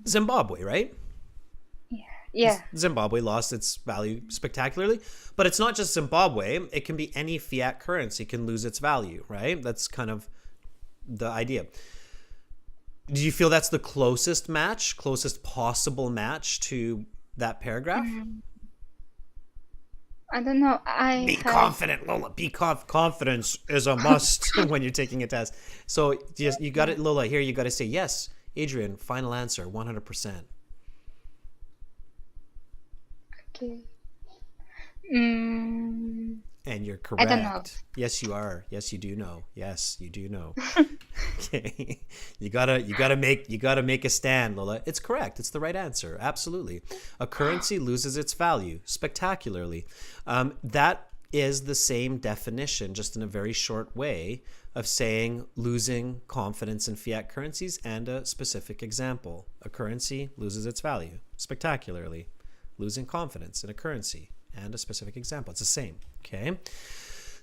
Zimbabwe, right? Yeah. Zimbabwe lost its value spectacularly. But it's not just Zimbabwe. It can be any fiat currency can lose its value, right? That's kind of the idea. Do you feel that's the closest possible match to that paragraph? I don't know. Be confident, Lola. Confidence is a must when you're taking a test. So just you got it, Lola. Here you got to say yes, Adrian. Final answer, 100%. Okay. And you're correct. I don't know. Yes, you are. Yes, you do know. Yes, you do know. Okay. You gotta make a stand, Lola. It's correct. It's the right answer. Absolutely. A currency loses its value spectacularly. That is the same definition, just in a very short way, of saying losing confidence in fiat currencies and a specific example. A currency loses its value spectacularly. Losing confidence in a currency and a specific example. It's the same. Okay.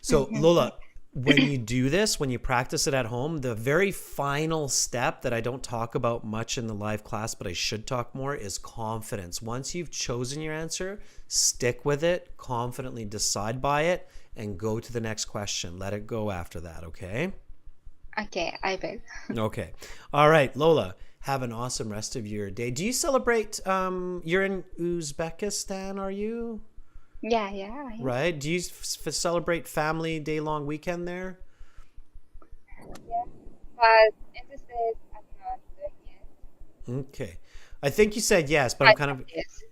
So Lola, when you do this, when you practice it at home, the very final step that I don't talk about much in the live class, but I should talk more, is confidence. Once you've chosen your answer, stick with it, confidently decide by it, and go to the next question. Let it go after that. Okay. Okay, I will. Okay. All right, Lola. Have an awesome rest of your day. Do you celebrate? You're in Uzbekistan, are you? Yeah. Right. Do you celebrate family day-long weekend there? Yeah, but in this case, I'm not doing it. Okay. I think you said yes, but I'm kind of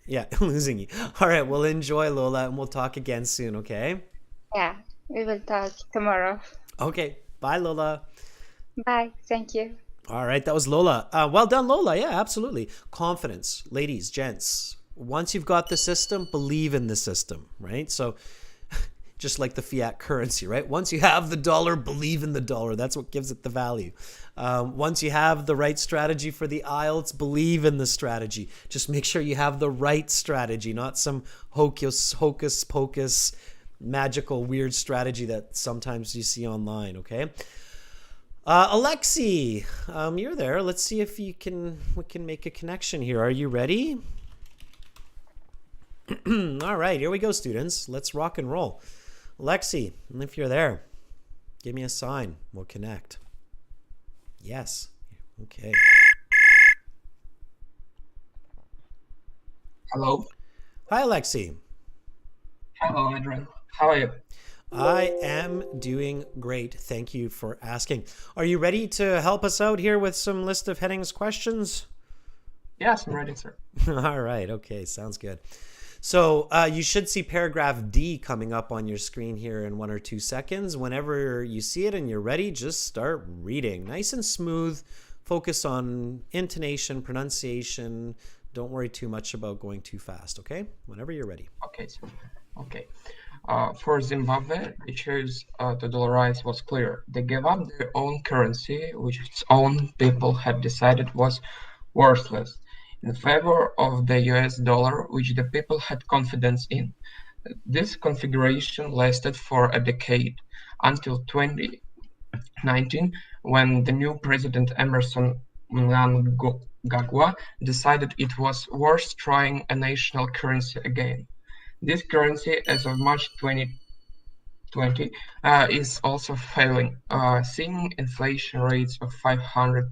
yes. losing you. All right. Well, enjoy, Lola, and we'll talk again soon. Okay. Yeah, we will talk tomorrow. Okay. Bye, Lola. Bye. Thank you. All right. That was Lola. Well done, Lola. Yeah, absolutely. Confidence, ladies, gents. Once you've got the system, believe in the system, right? So just like the fiat currency, right? Once you have the dollar, believe in the dollar. That's what gives it the value. Once you have the right strategy for the IELTS, believe in the strategy. Just make sure you have the right strategy, not some hocus pocus, magical, weird strategy that sometimes you see online. Okay. Alexi, you're there. Let's see if we can make a connection here. Are you ready? All right, here we go, students. Let's rock and roll. Alexi, if you're there, give me a sign. We'll connect. Yes. Okay. Hello. Hi, Alexi. Hello, Adrian. How are you? I am doing great. Thank you for asking. Are you ready to help us out here with some list of headings questions? Yes, I'm ready, sir. All right. Okay. Sounds good. So you should see paragraph D coming up on your screen here in 1 or 2 seconds. Whenever you see it and you're ready, just start reading. Nice and smooth. Focus on intonation, pronunciation. Don't worry too much about going too fast, okay? Whenever you're ready. Okay, sir. Okay. For Zimbabwe, the choice to dollarize was clear. They gave up their own currency, which its own people had decided was worthless, in favor of the US dollar, which the people had confidence in. This configuration lasted for a decade, until 2019, when the new president Emerson Mnangagwa decided it was worth trying a national currency again. This currency, as of March 2020, is also failing, seeing inflation rates of 500%.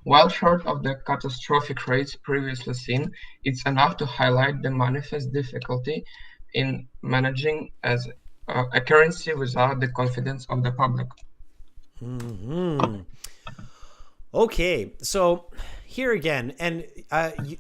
While short of the catastrophic rates previously seen, it's enough to highlight the manifest difficulty in managing as a currency without the confidence of the public. Okay, so here again, and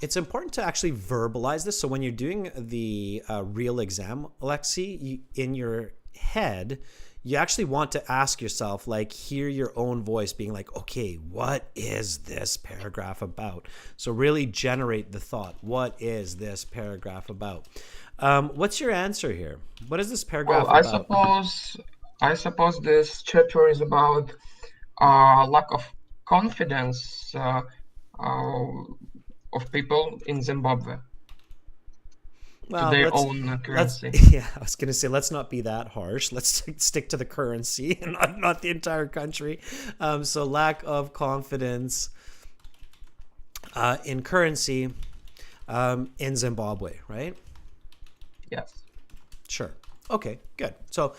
it's important to actually verbalize this. So when you're doing the real exam, Alexi, in your head, you actually want to ask yourself, like, hear your own voice being like, okay, what is this paragraph about? So really generate the thought. What is this paragraph about? What's your answer here? What is this paragraph Well, about? I suppose this chapter is about lack of confidence of people in Zimbabwe to Well, their let's own let's currency. yeah, I was gonna say let's not be that harsh. Let's stick to the currency and not the entire country. So lack of confidence in currency in Zimbabwe, right? Yes. Sure. Okay, good. So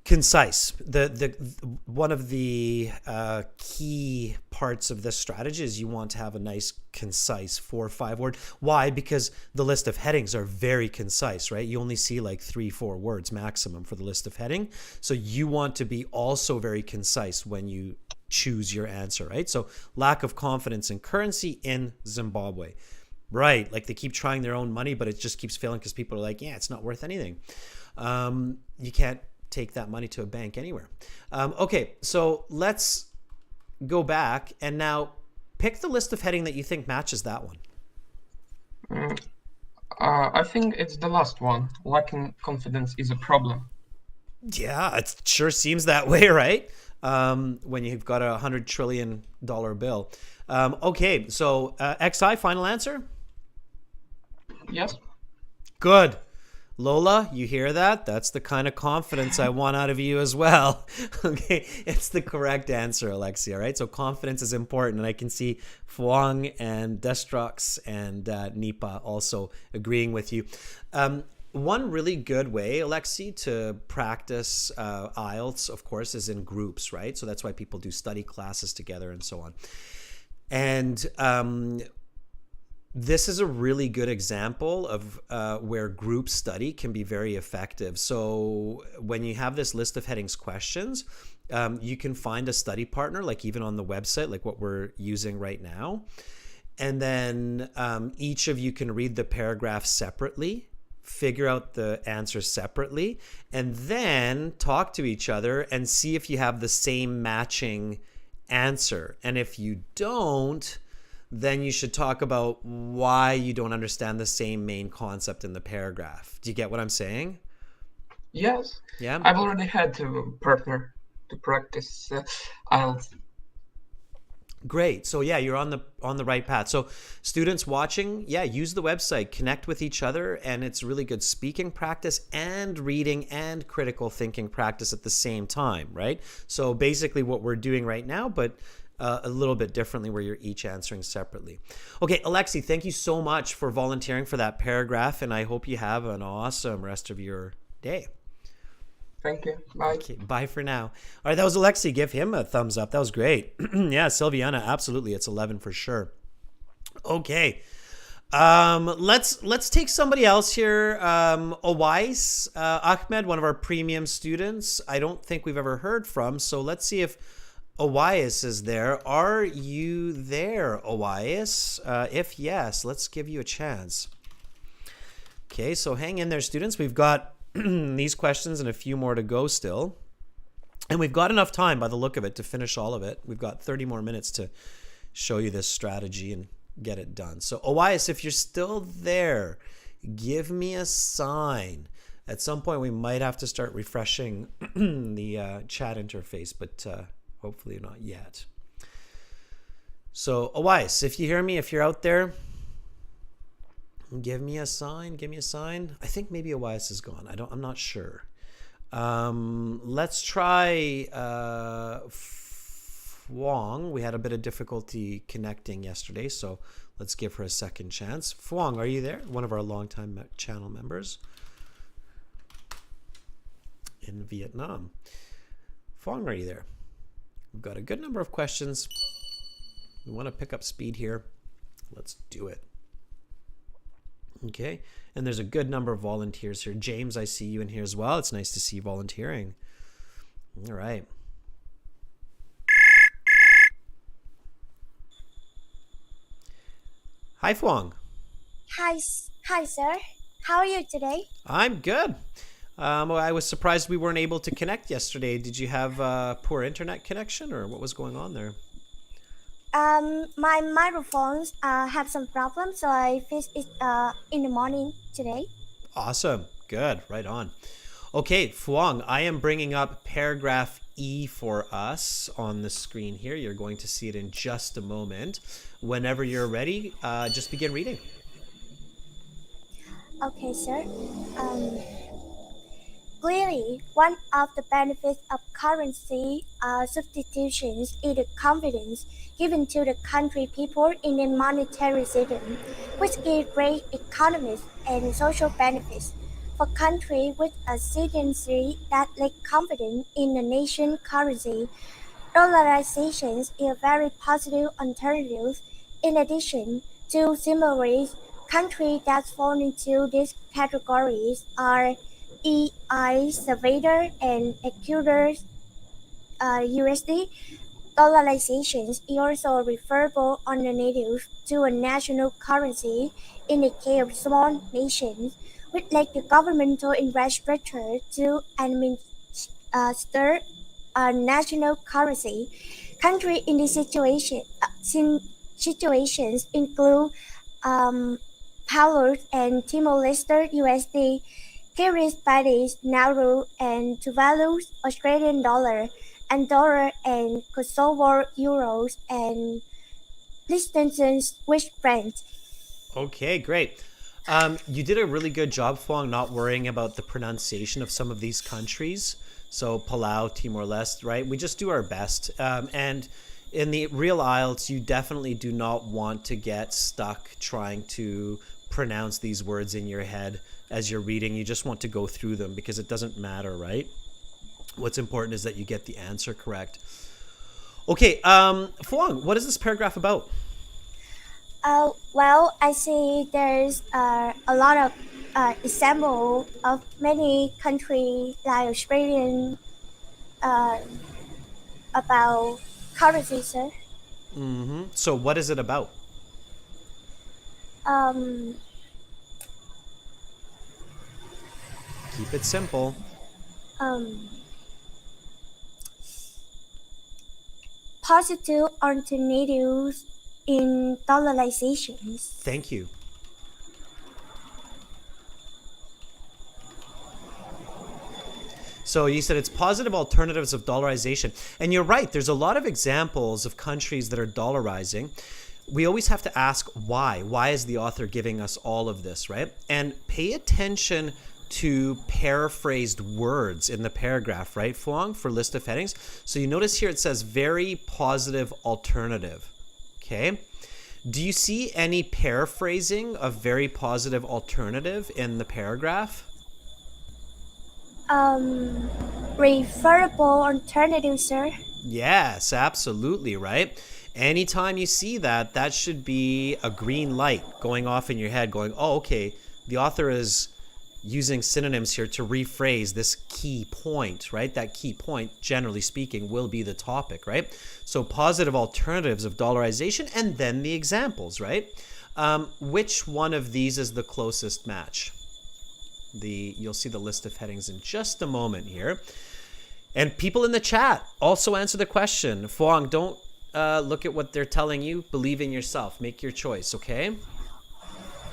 concise. The one of the key parts of this strategy is you want to have a nice concise 4 or 5 word. Why? Because the list of headings are very concise, right? You only see like 3 or 4 words maximum for the list of heading. So you want to be also very concise when you choose your answer, right? So lack of confidence in currency in Zimbabwe. Right, like they keep trying their own money, but it just keeps failing because people are like, yeah, it's not worth anything. You can't take that money to a bank anywhere. Okay, so let's go back and now pick the list of heading that you think matches that one. I think it's the last one. Lacking confidence is a problem. Yeah, it sure seems that way, right? When you've got $100 trillion bill. Okay, so XI, final answer? Yes. Good. Lola, you hear that? That's the kind of confidence I want out of you as well. Okay, it's the correct answer, Alexia, right? So confidence is important, and I can see Fuang and Destrox and Nipa also agreeing with you. One really good way, Alexi, to practice IELTS, of course, is in groups, right? So that's why people do study classes together and so on. And this is a really good example of where group study can be very effective. So when you have this list of headings questions, you can find a study partner, like even on the website, like what we're using right now. And then each of you can read the paragraph separately, figure out the answers separately, and then talk to each other and see if you have the same matching answer. And if you don't, then you should talk about why you don't understand the same main concept in the paragraph. Do you get what I'm saying? Yes. Yeah? I've already had a partner to practice IELTS. Great. So yeah, you're on the right path. So students watching, yeah, use the website, connect with each other, and it's really good speaking practice and reading and critical thinking practice at the same time, right? So basically what we're doing right now, but a little bit differently where you're each answering separately. Okay, Alexi, thank you so much for volunteering for that paragraph, and I hope you have an awesome rest of your day. Thank you. Bye. Okay, bye for now. All right, that was Alexi. Give him a thumbs up. That was great. Yeah, Silviana, absolutely. It's 11 for sure. Okay. Let's take somebody else here. Owais Ahmed, one of our premium students. I don't think we've ever heard from. So let's see if Owais is there. Are you there, Owais? If yes, let's give you a chance. Okay, so hang in there, students. We've got these questions and a few more to go still. And we've got enough time by the look of it to finish all of it. We've got 30 more minutes to show you this strategy and get it done. So Owais, if you're still there, give me a sign. At some point we might have to start refreshing the chat interface, but hopefully not yet. So Owais, if you hear me, if you're out there, give me a sign. Give me a sign. I think maybe Owais is gone. I'm not sure. Let's try Fuang. We had a bit of difficulty connecting yesterday, so let's give her a second chance. Fuang, are you there? One of our longtime channel members in Vietnam. Fuang, are you there? We've got a good number of questions. We want to pick up speed here. Let's do it. Okay, and there's a good number of volunteers here. James, I see you in here as well. It's nice to see you volunteering. All right. Hi, Fuang. Hi, sir. How are you today? I'm good. I was surprised we weren't able to connect yesterday. Did you have a poor internet connection, or what was going on there? My microphones have some problems, so I fixed it in the morning today. Awesome. Good. Right on. Okay, Fuang, I am bringing up paragraph E for us on the screen here. You're going to see it in just a moment. Whenever you're ready, just begin reading. Okay, sir. Clearly, one of the benefits of currency substitutions is the confidence given to the country people in a monetary system, which gives great economic and social benefits. For countries with a citizenry that lack confidence in the nation's currency, dollarization is a very positive alternative. In addition to similarly, countries that fall into these categories are El Salvador and Ecuador. USD dollarization is also referable alternative to a national currency in the case of small nations which lack the governmental infrastructure to administer a national currency. Countries in this situations include Palau and Timor-Leste USD, Kiribati Nauru and Tuvalu Australian dollar, Andorra and Kosovo euros, and Liechtenstein Swiss franc. Okay, great. You did a really good job, Fuang, not worrying about the pronunciation of some of these countries. So Palau, Timor-Leste, right? We just do our best. And in the real IELTS, you definitely do not want to get stuck trying to pronounce these words in your head as you're reading. You just want to go through them because it doesn't matter, right? What's important is that you get the answer correct. Okay, Fuang, what is this paragraph about? Well, I see there's a lot of example of many countries like Australian about currency, sir. Mm-hmm. So what is it about? Um, Keep it simple. um, Positive alternatives in dollarizations. Thank you. So you said it's positive alternatives of dollarization. And you're right, there's a lot of examples of countries that are dollarizing. We always have to ask why. Why is the author giving us all of this, right? And pay attention to paraphrased words in the paragraph, right, Fuang, for list of headings. So you notice here it says very positive alternative. Okay. Do you see any paraphrasing of very positive alternative in the paragraph? Referable alternative, sir. Yes, absolutely, right? Anytime you see that, that should be a green light going off in your head going, oh, okay, the author is using synonyms here to rephrase this key point, right? That key point, generally speaking, will be the topic, right? So positive alternatives of dollarization and then the examples, right? Which one of these is the closest match? You'll see the list of headings in just a moment here. And people in the chat also answer the question. Fuang, don't look at what they're telling you. Believe in yourself. Make your choice, okay?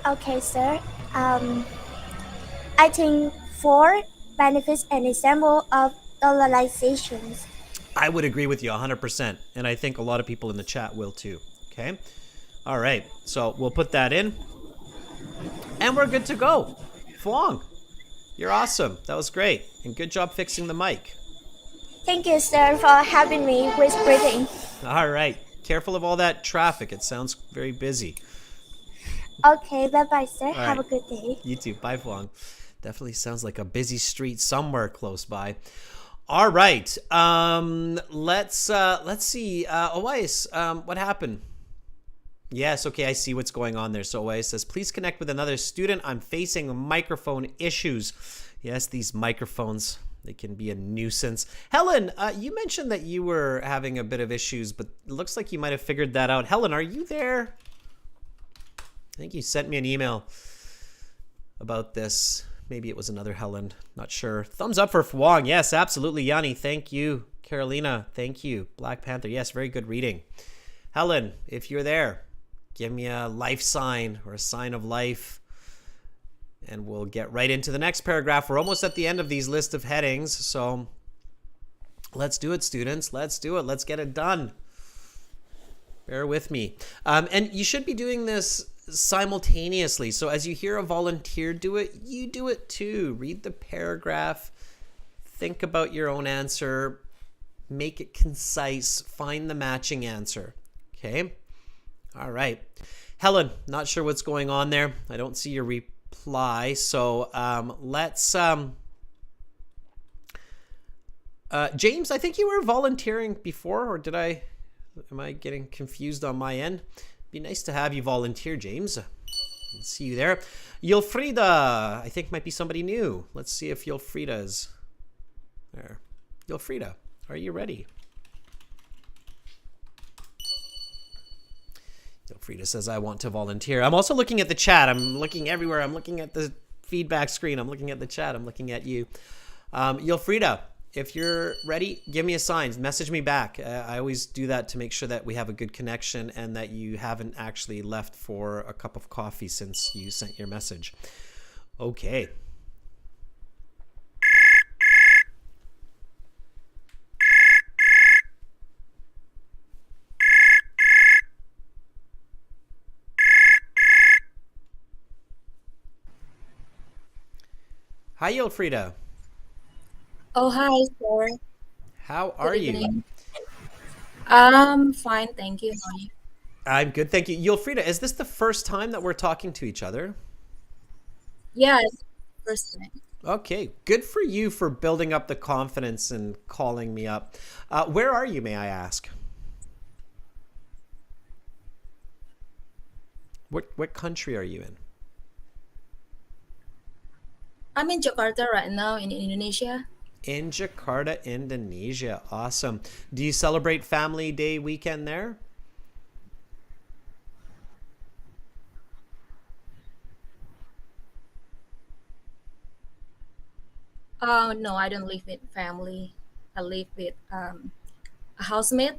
Okay, sir. I think 4 benefits an example of dollarizations. I would agree with you 100%. And I think a lot of people in the chat will too, okay? All right, so we'll put that in. And we're good to go. Fuang, you're awesome. That was great. And good job fixing the mic. Thank you, sir, for helping me with breathing. All right. Careful of all that traffic. It sounds very busy. Okay, bye-bye, sir. All Have right. a good day. You too. Bye, Fuang. Definitely sounds like a busy street somewhere close by. All right. Let's see. Owais, what happened? Yes, okay, I see what's going on there. So Owais says, please connect with another student. I'm facing microphone issues. Yes, these microphones, they can be a nuisance. Helen, you mentioned that you were having a bit of issues, but it looks like you might have figured that out. Helen, are you there? I think you sent me an email about this. Maybe it was another Helen. Not sure. Thumbs up for Fuang. Yes, absolutely. Yanni, thank you. Carolina, thank you. Black Panther, yes, very good reading. Helen, if you're there, give me a life sign or a sign of life. And we'll get right into the next paragraph. We're almost at the end of these list of headings. So let's do it, students. Let's do it. Let's get it done. Bear with me. And you should be doing this simultaneously. So as you hear a volunteer do it, you do it too. Read the paragraph. Think about your own answer. Make it concise. Find the matching answer. Okay? All right. Helen, not sure what's going on there. I don't see your reply. So let's... James, I think you were volunteering before, or am I getting confused on my end? Be nice to have you volunteer, James. Let's see you there. Yulfrida, I think might be somebody new. Let's see if Yulfrida is there. Yulfrida, are you ready? Yulfrida says, I want to volunteer. I'm also looking at the chat. I'm looking everywhere. I'm looking at the feedback screen. I'm looking at the chat. I'm looking at you. Yulfrida, if you're ready, give me a sign. Message me back. I always do that to make sure that we have a good connection and that you haven't actually left for a cup of coffee since you sent your message. Okay. Hi, Yulfrida. Oh, hi, sir. How are Good you? evening. Fine, thank you. How are you? I'm good, thank you. Yulfrida, is this the first time that we're talking to each other? Yes, first time. Okay, good for you for building up the confidence and calling me up. Where are you, may I ask? What country are you in? I'm in Jakarta right now in Indonesia. In Jakarta, Indonesia. Awesome. Do you celebrate Family Day weekend there? No, I don't live with family. I live with a housemate.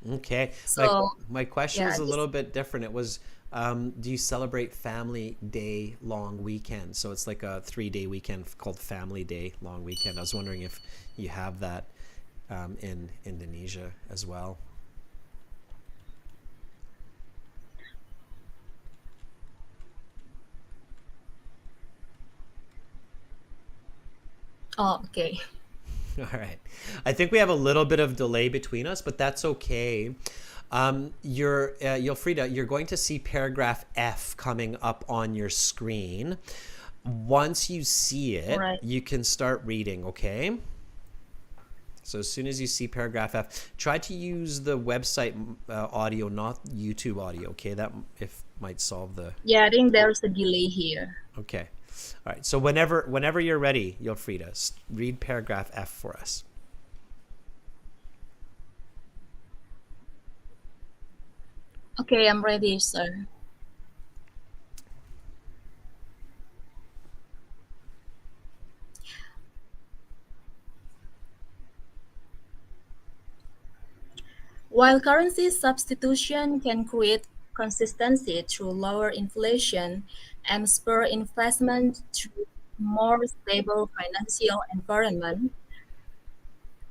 Okay. So My question yeah, was a just little bit different. It was, Do you celebrate Family Day long weekend? So it's like a 3-day weekend called Family Day long weekend. I was wondering if you have that in Indonesia as well. Oh, okay. All right. I think we have a little bit of delay between us, but that's okay. Yulfrida, you're going to see paragraph F coming up on your screen. Once you see it, Right. you can start reading, okay? So as soon as you see paragraph F, try to use the website audio, not YouTube audio, okay? That if might solve the... Yeah, I think there's a delay here. Okay. All right. So whenever you're ready, Yulfrida, read paragraph F for us. Okay, I'm ready, sir. While currency substitution can create consistency through lower inflation and spur investment through more stable financial environment,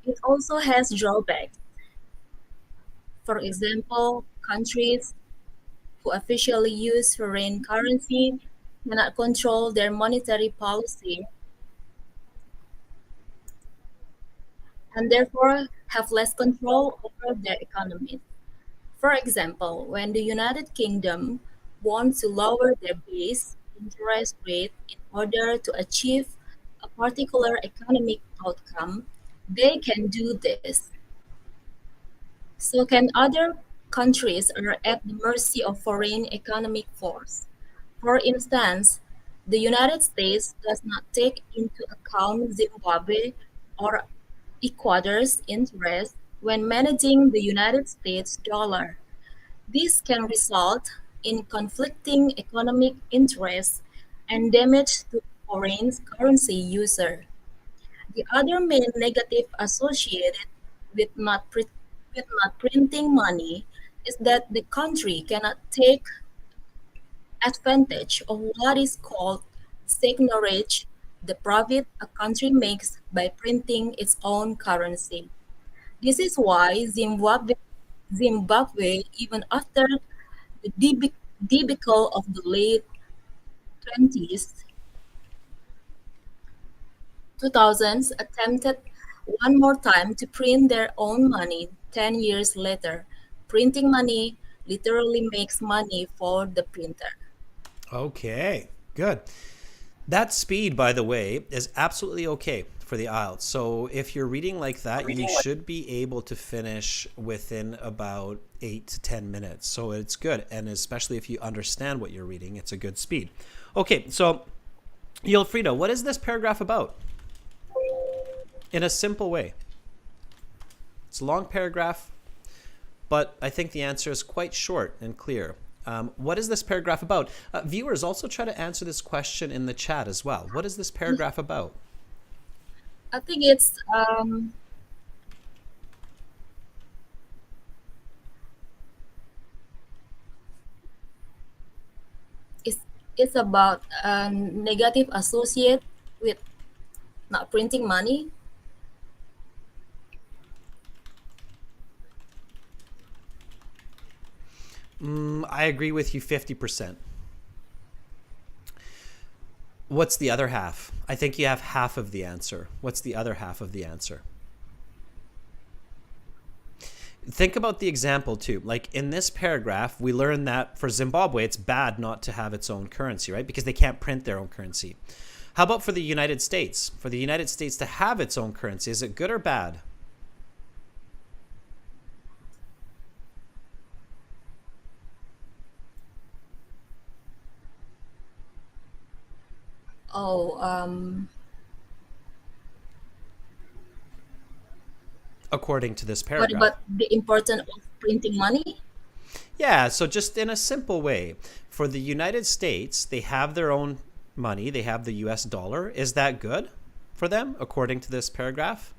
it also has drawbacks. For example, countries who officially use foreign currency cannot control their monetary policy and therefore have less control over their economies. For example, when the United Kingdom wants to lower their base interest rate in order to achieve a particular economic outcome, they can do this. So can other countries are at the mercy of foreign economic force. For instance, the United States does not take into account Zimbabwe or Ecuador's interest when managing the United States dollar. This can result in conflicting economic interests and damage to foreign currency user. The other main negative associated with not printing money is that the country cannot take advantage of what is called seigniorage, the profit a country makes by printing its own currency. This is why Zimbabwe, even after the debacle of the late 20s, 2000s, attempted one more time to print their own money 10 years later. Printing money literally makes money for the printer. Okay, good. That speed, by the way, is absolutely okay for the IELTS. So if you're reading like that, you should be able to finish within about 8 to 10 minutes. So it's good. And especially if you understand what you're reading, it's a good speed. Okay, so Yulfrida, what is this paragraph about? In a simple way. It's a long paragraph, but I think the answer is quite short and clear. What is this paragraph about? Viewers, also try to answer this question in the chat as well. What is this paragraph about? I think it's it's, it's about a negative associate with not printing money. I agree with you 50%. What's the other half? I think you have half of the answer. What's the other half of the answer? Think about the example too. Like in this paragraph, we learn that for Zimbabwe, it's bad not to have its own currency, right? Because they can't print their own currency. How about for the United States? For the United States to have its own currency, is it good or bad? Oh, According to this what paragraph. about the importance of printing money? Yeah, so just in a simple way, for the United States, they have their own money, they have the US dollar. Is that good for them, according to this paragraph?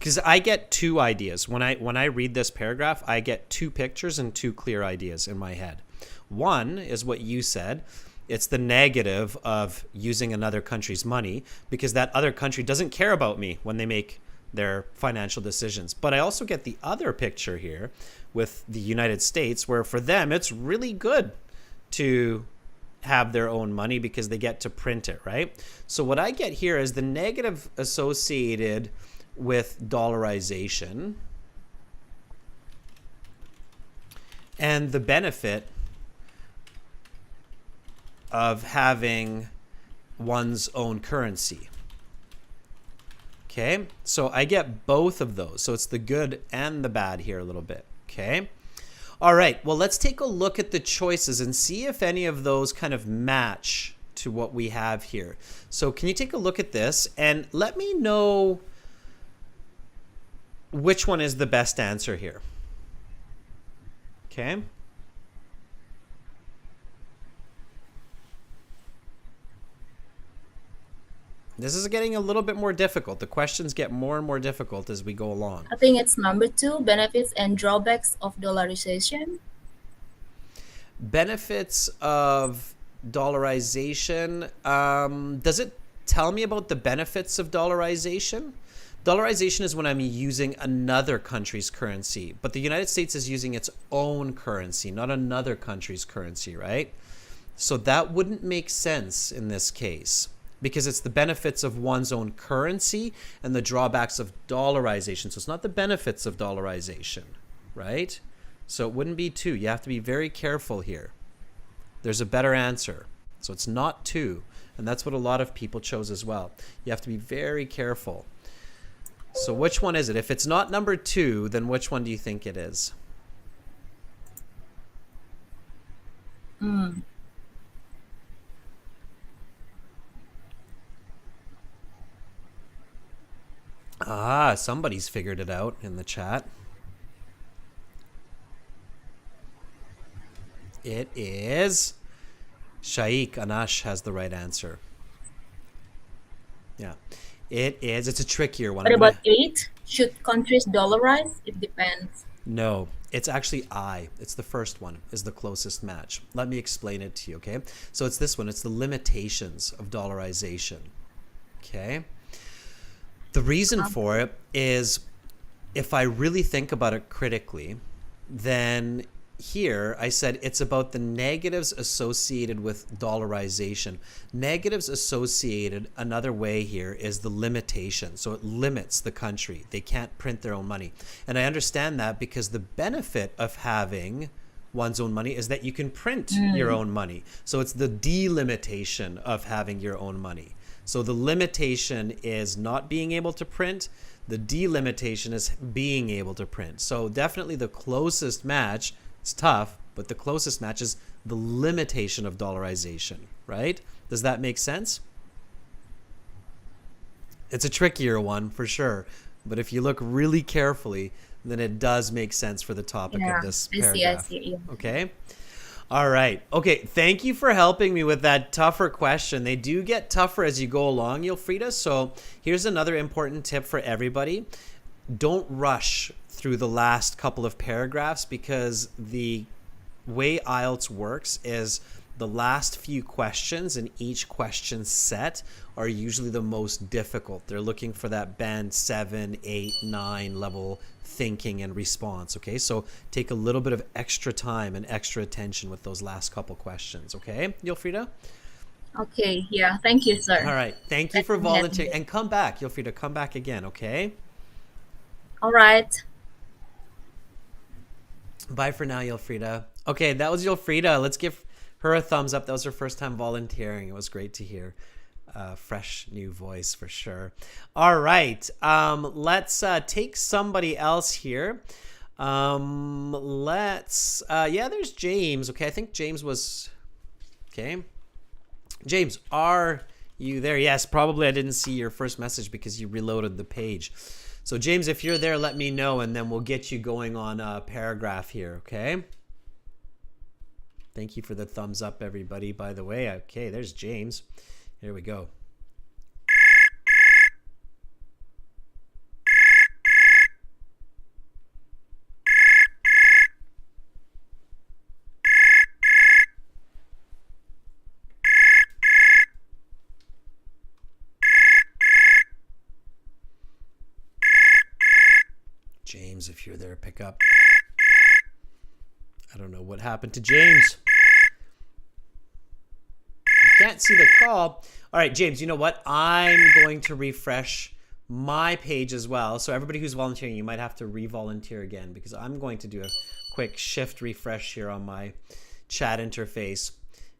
because I get two ideas. When I read this paragraph, I get two pictures and two clear ideas in my head. One is what you said. It's the negative of using another country's money because that other country doesn't care about me when they make their financial decisions. But I also get the other picture here with the United States, where for them, it's really good to have their own money because they get to print it, right? So what I get here is the negative associated with dollarization and the benefit of having one's own currency. Okay, so I get both of those. So it's the good and the bad here a little bit. Okay. All right, well, let's take a look at the choices and see if any of those kind of match to what we have here. So can you take a look at this and let me know which one is the best answer here? Okay. This is getting a little bit more difficult. The questions get more and more difficult as we go along. I think it's number 2, benefits and drawbacks of dollarization. Benefits of dollarization. Does it tell me about the benefits of dollarization? Dollarization is when I'm using another country's currency, but the United States is using its own currency, not another country's currency, right? So that wouldn't make sense in this case, because it's the benefits of one's own currency and the drawbacks of dollarization. So it's not the benefits of dollarization, right? So it wouldn't be 2. You have to be very careful here. There's a better answer. So it's not 2. And that's what a lot of people chose as well. You have to be very careful. So which one is it? If it's not number 2, then which one do you think it is? Ah, somebody's figured it out in the chat. It is Shaikh Anash has the right answer. Yeah, it is. It's a trickier one. What about 8? Should countries dollarize? It depends. No, it's actually I. It's the first one is the closest match. Let me explain it to you, okay? So it's this one. It's the limitations of dollarization, okay? The reason for it is, if I really think about it critically, then here I said it's about the negatives associated with dollarization. Negatives associated, another way here, is the limitation. So it limits the country. They can't print their own money. And I understand that because the benefit of having one's own money is that you can print your own money. So it's the delimitation of having your own money. So the limitation is not being able to print. The delimitation is being able to print. So definitely the closest match, it's tough, but the closest match is the limitation of dollarization, right? Does that make sense? It's a trickier one for sure. But if you look really carefully, then it does make sense for the topic of this paragraph. I see. Okay. All right. Okay. Thank you for helping me with that tougher question. They do get tougher as you go along, Yulfrida. So here's another important tip for everybody. Don't rush through the last couple of paragraphs, because the way IELTS works is the last few questions in each question set are usually the most difficult. They're looking for that band 7, 8, 9 level thinking and response. Okay, so take a little bit of extra time and extra attention with those last couple questions. Okay, Yulfrida? Okay, yeah. Thank you, sir. All right. Thank you for volunteering. And come back, Yulfrida. Come back again, okay? All right. Bye for now, Yulfrida. Okay, that was Yulfrida. Let's give her a thumbs up. That was her first time volunteering. It was great to hear. Fresh new voice for sure. All right. Let's take somebody else here. There's James. Okay, I think James was... Okay. James, are you there? Yes, probably I didn't see your first message because you reloaded the page. So James, if you're there, let me know, and then we'll get you going on a paragraph here, okay? Thank you for the thumbs up, everybody, by the way. Okay, there's James. Here we go. James, if you're there, pick up. I don't know what happened to James. You can't see the call. All right, James, you know what? I'm going to refresh my page as well. So everybody who's volunteering, you might have to re-volunteer again, because I'm going to do a quick shift refresh here on my chat interface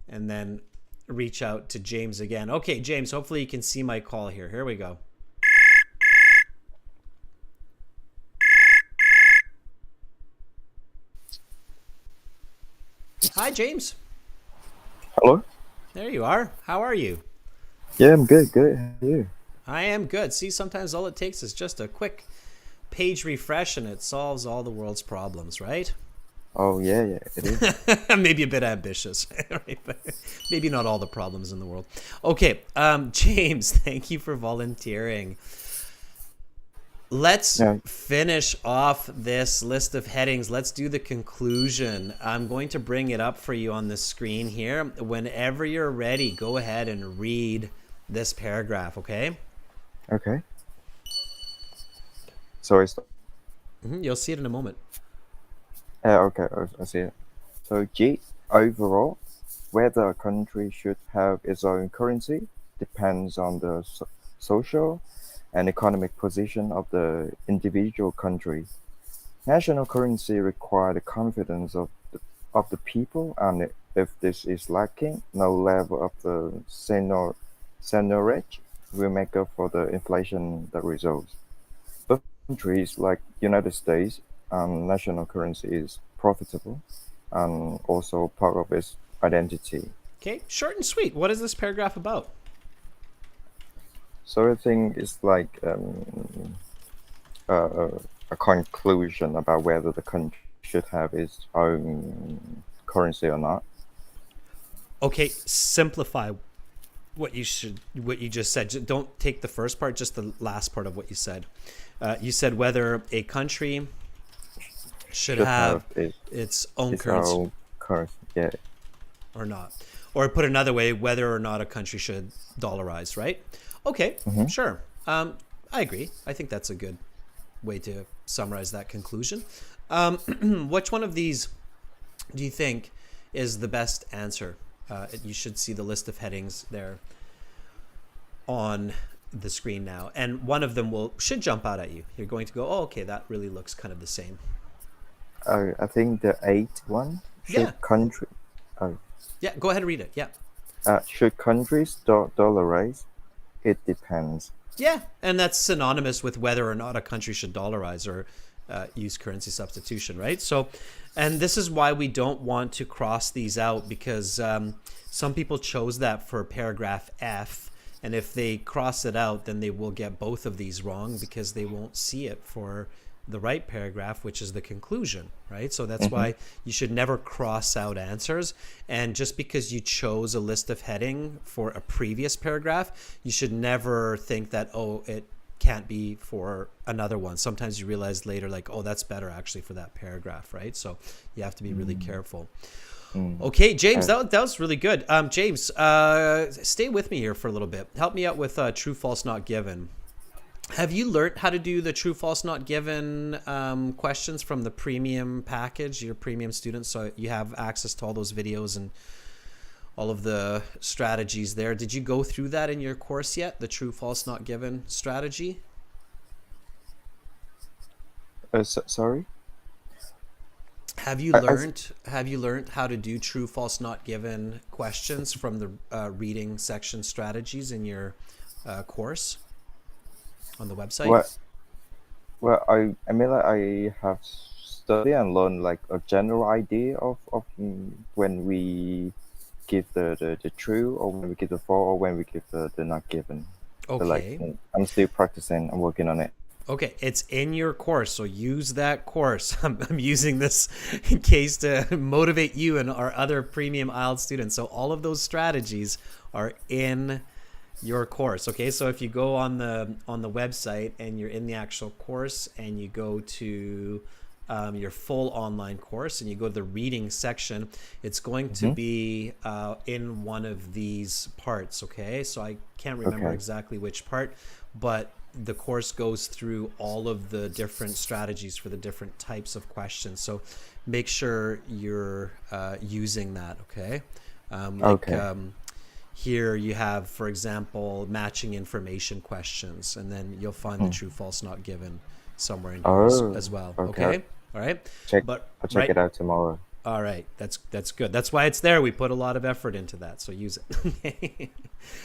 and then reach out to James again. Okay, James, hopefully you can see my call here. Here we go. Hi, James. Hello? There you are. How are you? Yeah, I'm good. How are you? I am good. See, sometimes all it takes is just a quick page refresh and it solves all the world's problems, right? Oh, yeah, it is. Maybe a bit ambitious, right? But maybe not all the problems in the world. Okay, James, thank you for volunteering. Let's finish off this list of headings. Let's do the conclusion. I'm going to bring it up for you on the screen here. Whenever you're ready, go ahead and read this paragraph, okay? Okay. So it's... You'll see it in a moment. okay, I see it. So G, overall, whether a country should have its own currency depends on the social and economic position of the individual country. National currency requires the confidence of the people, and if this is lacking, no level of the seigniorage will make up for the inflation that results. But countries like United States, national currency is profitable and also part of its identity. Okay, short and sweet. What is this paragraph about? So I think it's like a conclusion about whether the country should have its own currency or not. Okay, simplify what you just said. Don't take the first part, just the last part of what you said. You said whether a country should have its own currency. Own currency, yeah. Or not. Or put another way, whether or not a country should dollarize, right? Okay, sure. I agree. I think that's a good way to summarize that conclusion. Which one of these do you think is the best answer? You should see the list of headings there on the screen now. And one of them should jump out at you. You're going to go, oh, okay, that really looks kind of the same. I think the 8th one. Country. Yeah, go ahead and read it. Yeah. Should countries dollarize? It depends. Yeah, and that's synonymous with whether or not a country should dollarize or use currency substitution, right? So, and this is why we don't want to cross these out, because some people chose that for paragraph F, and if they cross it out, then they will get both of these wrong because they won't see it for the right paragraph, which is the conclusion, right? So that's why you should never cross out answers. And just because you chose a list of heading for a previous paragraph, you should never think that, oh, it can't be for another one. Sometimes you realize later, like, oh, that's better actually for that paragraph, right? So you have to be really careful. Okay, James, that was really good. James, stay with me here for a little bit. Help me out with true, false, not given. Have you learned how to do the true, false, not given questions from the premium package, your premium students? So you have access to all those videos and all of the strategies there. Did you go through that in your course yet? The true, false, not given strategy? Sorry? Have you learned how to do true, false, not given questions from the reading section strategies in your course on the website? Well, I mean, like, I have studied and learned like a general idea of when we give the true, or when we give the false, or when we give the not given. Okay. So, like, I'm still practicing. I'm working on it. Okay, it's in your course, so use that course. I'm using this in case to motivate you and our other premium IELTS students. So all of those strategies are in your course. Okay, so if you go on the website and you're in the actual course and you go to your full online course and you go to the reading section, it's going to be in one of these parts. Okay, so I can't remember exactly which part, but the course goes through all of the different strategies for the different types of questions. So make sure you're using that, okay? Okay. Here you have, for example, matching information questions, and then you'll find the true, false, not given somewhere in here as well, okay. okay? All right? I'll check it out tomorrow. All right, that's good. That's why it's there. We put a lot of effort into that, so use it.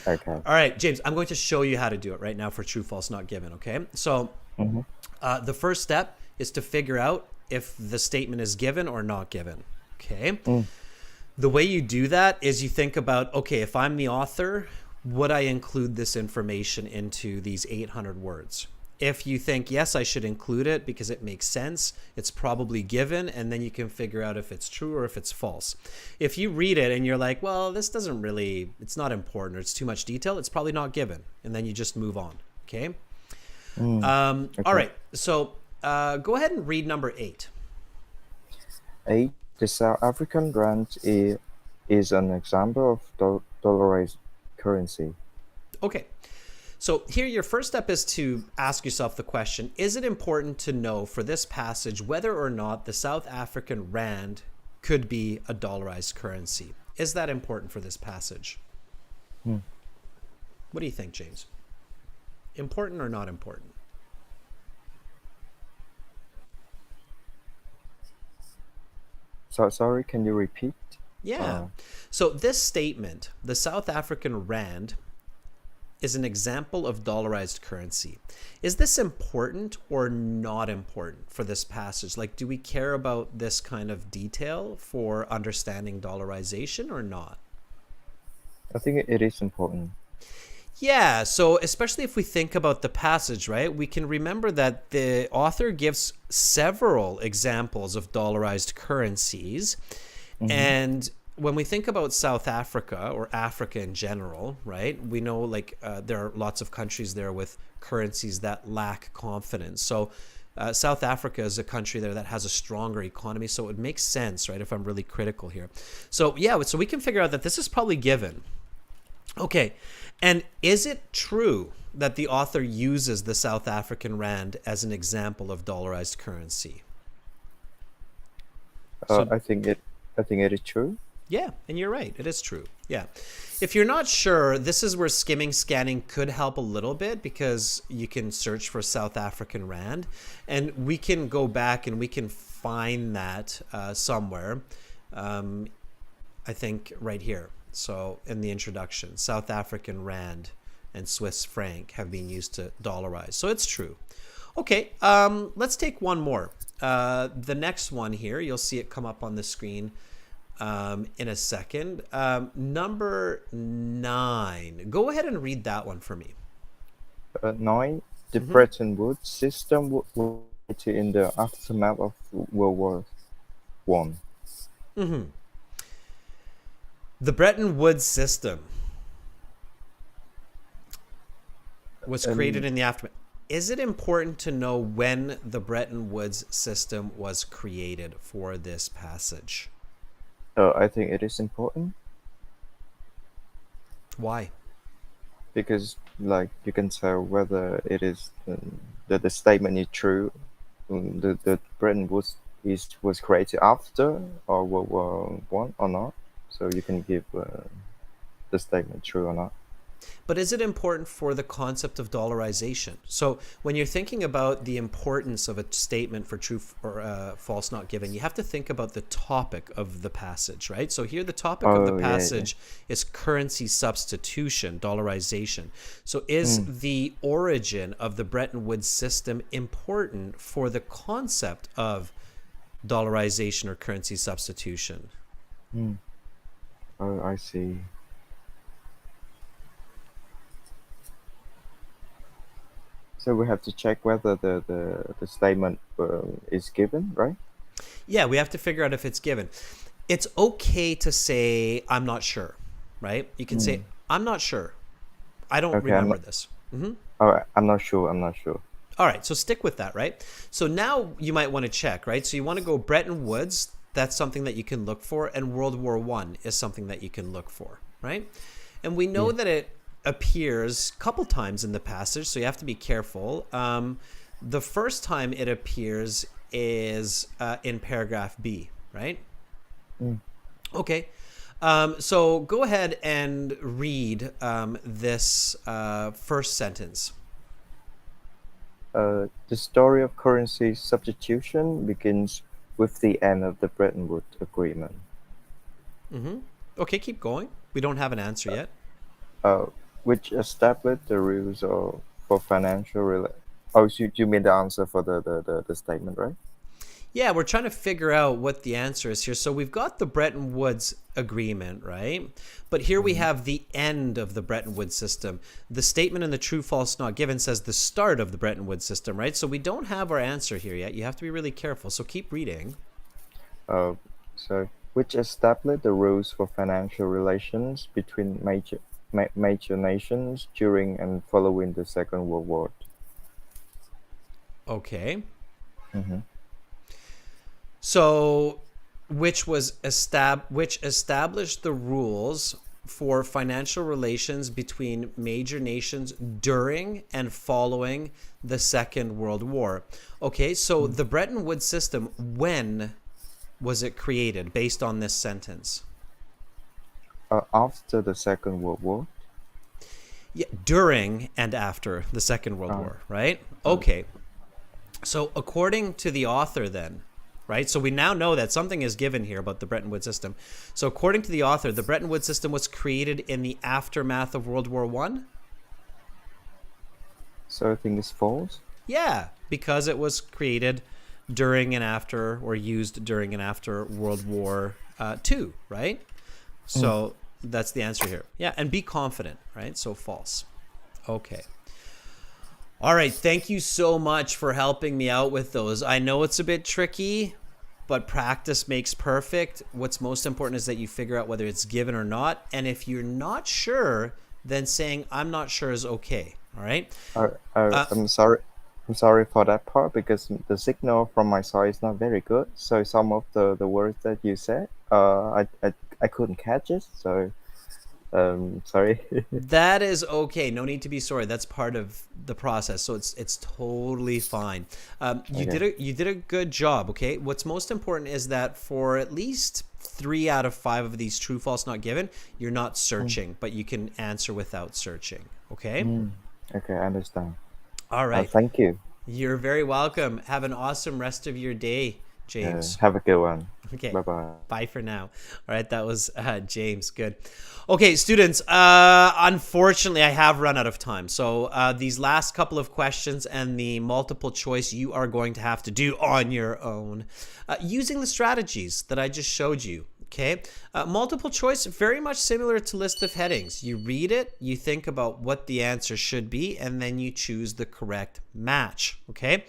Okay. All right, James, I'm going to show you how to do it right now for true, false, not given, okay? So the first step is to figure out if the statement is given or not given, okay? The way you do that is you think about, okay, if I'm the author, would I include this information into these 800 words? If you think, yes, I should include it because it makes sense, it's probably given, and then you can figure out if it's true or if it's false. If you read it and you're like, well, this doesn't really, it's not important or it's too much detail, it's probably not given. And then you just move on, okay? Okay. All right, so go ahead and read number 8. 8. The South African rand is an example of dollarized currency. Okay. So here your first step is to ask yourself the question, is it important to know for this passage whether or not the South African rand could be a dollarized currency? Is that important for this passage? What do you think, James? Important or not important? So sorry, can you repeat? Yeah. So this statement, the South African rand is an example of dollarized currency. Is this important or not important for this passage? Like, do we care about this kind of detail for understanding dollarization or not? I think it is important. Yeah, so especially if we think about the passage, right, we can remember that the author gives several examples of dollarized currencies. And when we think about South Africa or Africa in general, right, we know like there are lots of countries there with currencies that lack confidence. So South Africa is a country there that has a stronger economy. So it makes sense, right, if I'm really critical here. So yeah, so we can figure out that this is probably given. Okay, and is it true that the author uses the South African rand as an example of dollarized currency? I think it is true. Yeah, and you're right. It is true. Yeah. If you're not sure, this is where skimming scanning could help a little bit because you can search for South African rand and we can go back and we can find that somewhere. I think right here. So in the introduction, South African rand and Swiss franc have been used to dollarize. So it's true. Okay, let's take one more. The next one here, you'll see it come up on the screen in a second. Number 9. Go ahead and read that one for me. 9. The Bretton Woods system was created in the aftermath of World War One. The Bretton Woods system was created in the aftermath. Is it important to know when the Bretton Woods system was created for this passage? I think it is important Why? because, like, you can tell whether it is that the statement is true. The Bretton Woods was created after or World War One or not. So you can give the statement true or not. But is it important for the concept of dollarization? So when you're thinking about the importance of a statement for true or false not given, you have to think about the topic of the passage, right? So here the topic of the passage is currency substitution, dollarization. So is the origin of the Bretton Woods system important for the concept of dollarization or currency substitution? Oh, I see. So we have to check whether the statement is given, right? Yeah, we have to figure out if it's given. It's okay to say, I'm not sure, right? You can say, I'm not sure. I don't remember this. All right, I'm not sure. All right, so stick with that, right? So now you might want to check, right? So you want to go Bretton Woods. That's something that you can look for. And World War One is something that you can look for, right? And we know that it appears a couple times in the passage, so you have to be careful. The first time it appears is in paragraph B, right? Okay. So go ahead and read this first sentence. The story of currency substitution begins with the end of the Bretton Woods Agreement. Okay, keep going. We don't have an answer yet. Which established the rules for financial Oh, so you mean the answer for the statement, right? Yeah, we're trying to figure out what the answer is here. So we've got the Bretton Woods Agreement, right? But here we have the end of the Bretton Woods system. The statement in the true false not given says the start of the Bretton Woods system, right? So we don't have our answer here yet. You have to be really careful. So keep reading. So which established the rules for financial relations between major nations during and following the Second World War. Okay. So, which established the rules for financial relations between major nations during and following the Second World War. Okay, so the Bretton Woods system, when was it created based on this sentence? After the Second World War. Yeah, during and after the Second World War, right? Okay. So according to the author then, right? So we now know that something is given here about the Bretton Woods system. So according to the author, the Bretton Woods system was created in the aftermath of World War I? So I think it's false? Yeah, because it was created during and after, or used during and after World War II, right? So that's the answer here. Yeah, and be confident, right? So false. Okay. All right, thank you so much for helping me out with those. I know it's a bit tricky, but practice makes perfect. What's most important is that you figure out whether it's given or not. And if you're not sure, then saying I'm not sure is okay. All right? I'm sorry. I'm sorry for that part because the signal from my side is not very good. So some of the words that you said, I couldn't catch it. So sorry. That is okay. No need to be sorry. That's part of the process. So it's totally fine. You did a good job. Okay. What's most important is that for at least 3 out of 5 of these true, false, not given, you're not searching, but you can answer without searching. Okay. Okay, I understand. All right. Thank you. You're very welcome. Have an awesome rest of your day, James. Have a good one. Okay. Bye-bye. Bye for now. All right. That was James. Good. Okay, students. Unfortunately, I have run out of time. So these last couple of questions and the multiple choice you are going to have to do on your own using the strategies that I just showed you. Okay, multiple choice, very much similar to list of headings. You read it, you think about what the answer should be, and then you choose the correct match. Okay,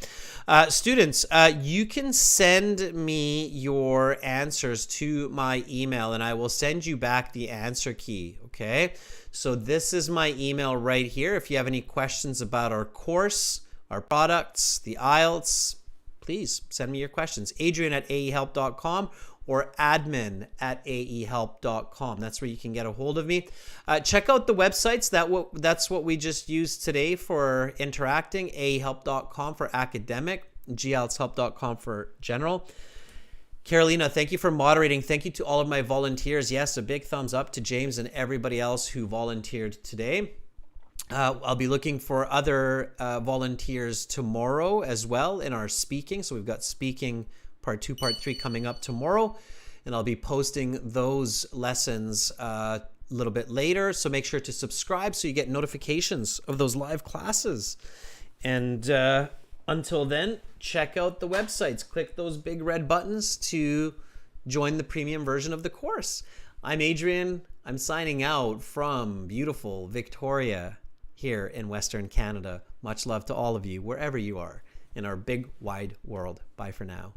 students, you can send me your answers to my email, and I will send you back the answer key. Okay, so this is my email right here. If you have any questions about our course, our products, the IELTS, please send me your questions. Adrian@aehelp.com or admin@aehelp.com. That's where you can get a hold of me. Check out the websites. That's what we just used today for interacting. aehelp.com for academic, glshelp.com for general. Carolina, thank you for moderating. Thank you to all of my volunteers. Yes, a big thumbs up to James and everybody else who volunteered today. I'll be looking for other volunteers tomorrow as well in our speaking. So we've got speaking part 2, part 3 coming up tomorrow, and I'll be posting those lessons a little bit later. So make sure to subscribe so you get notifications of those live classes. And until then, check out the websites. Click those big red buttons to join the premium version of the course. I'm Adrian. I'm signing out from beautiful Victoria here in Western Canada. Much love to all of you, wherever you are in our big, wide world. Bye for now.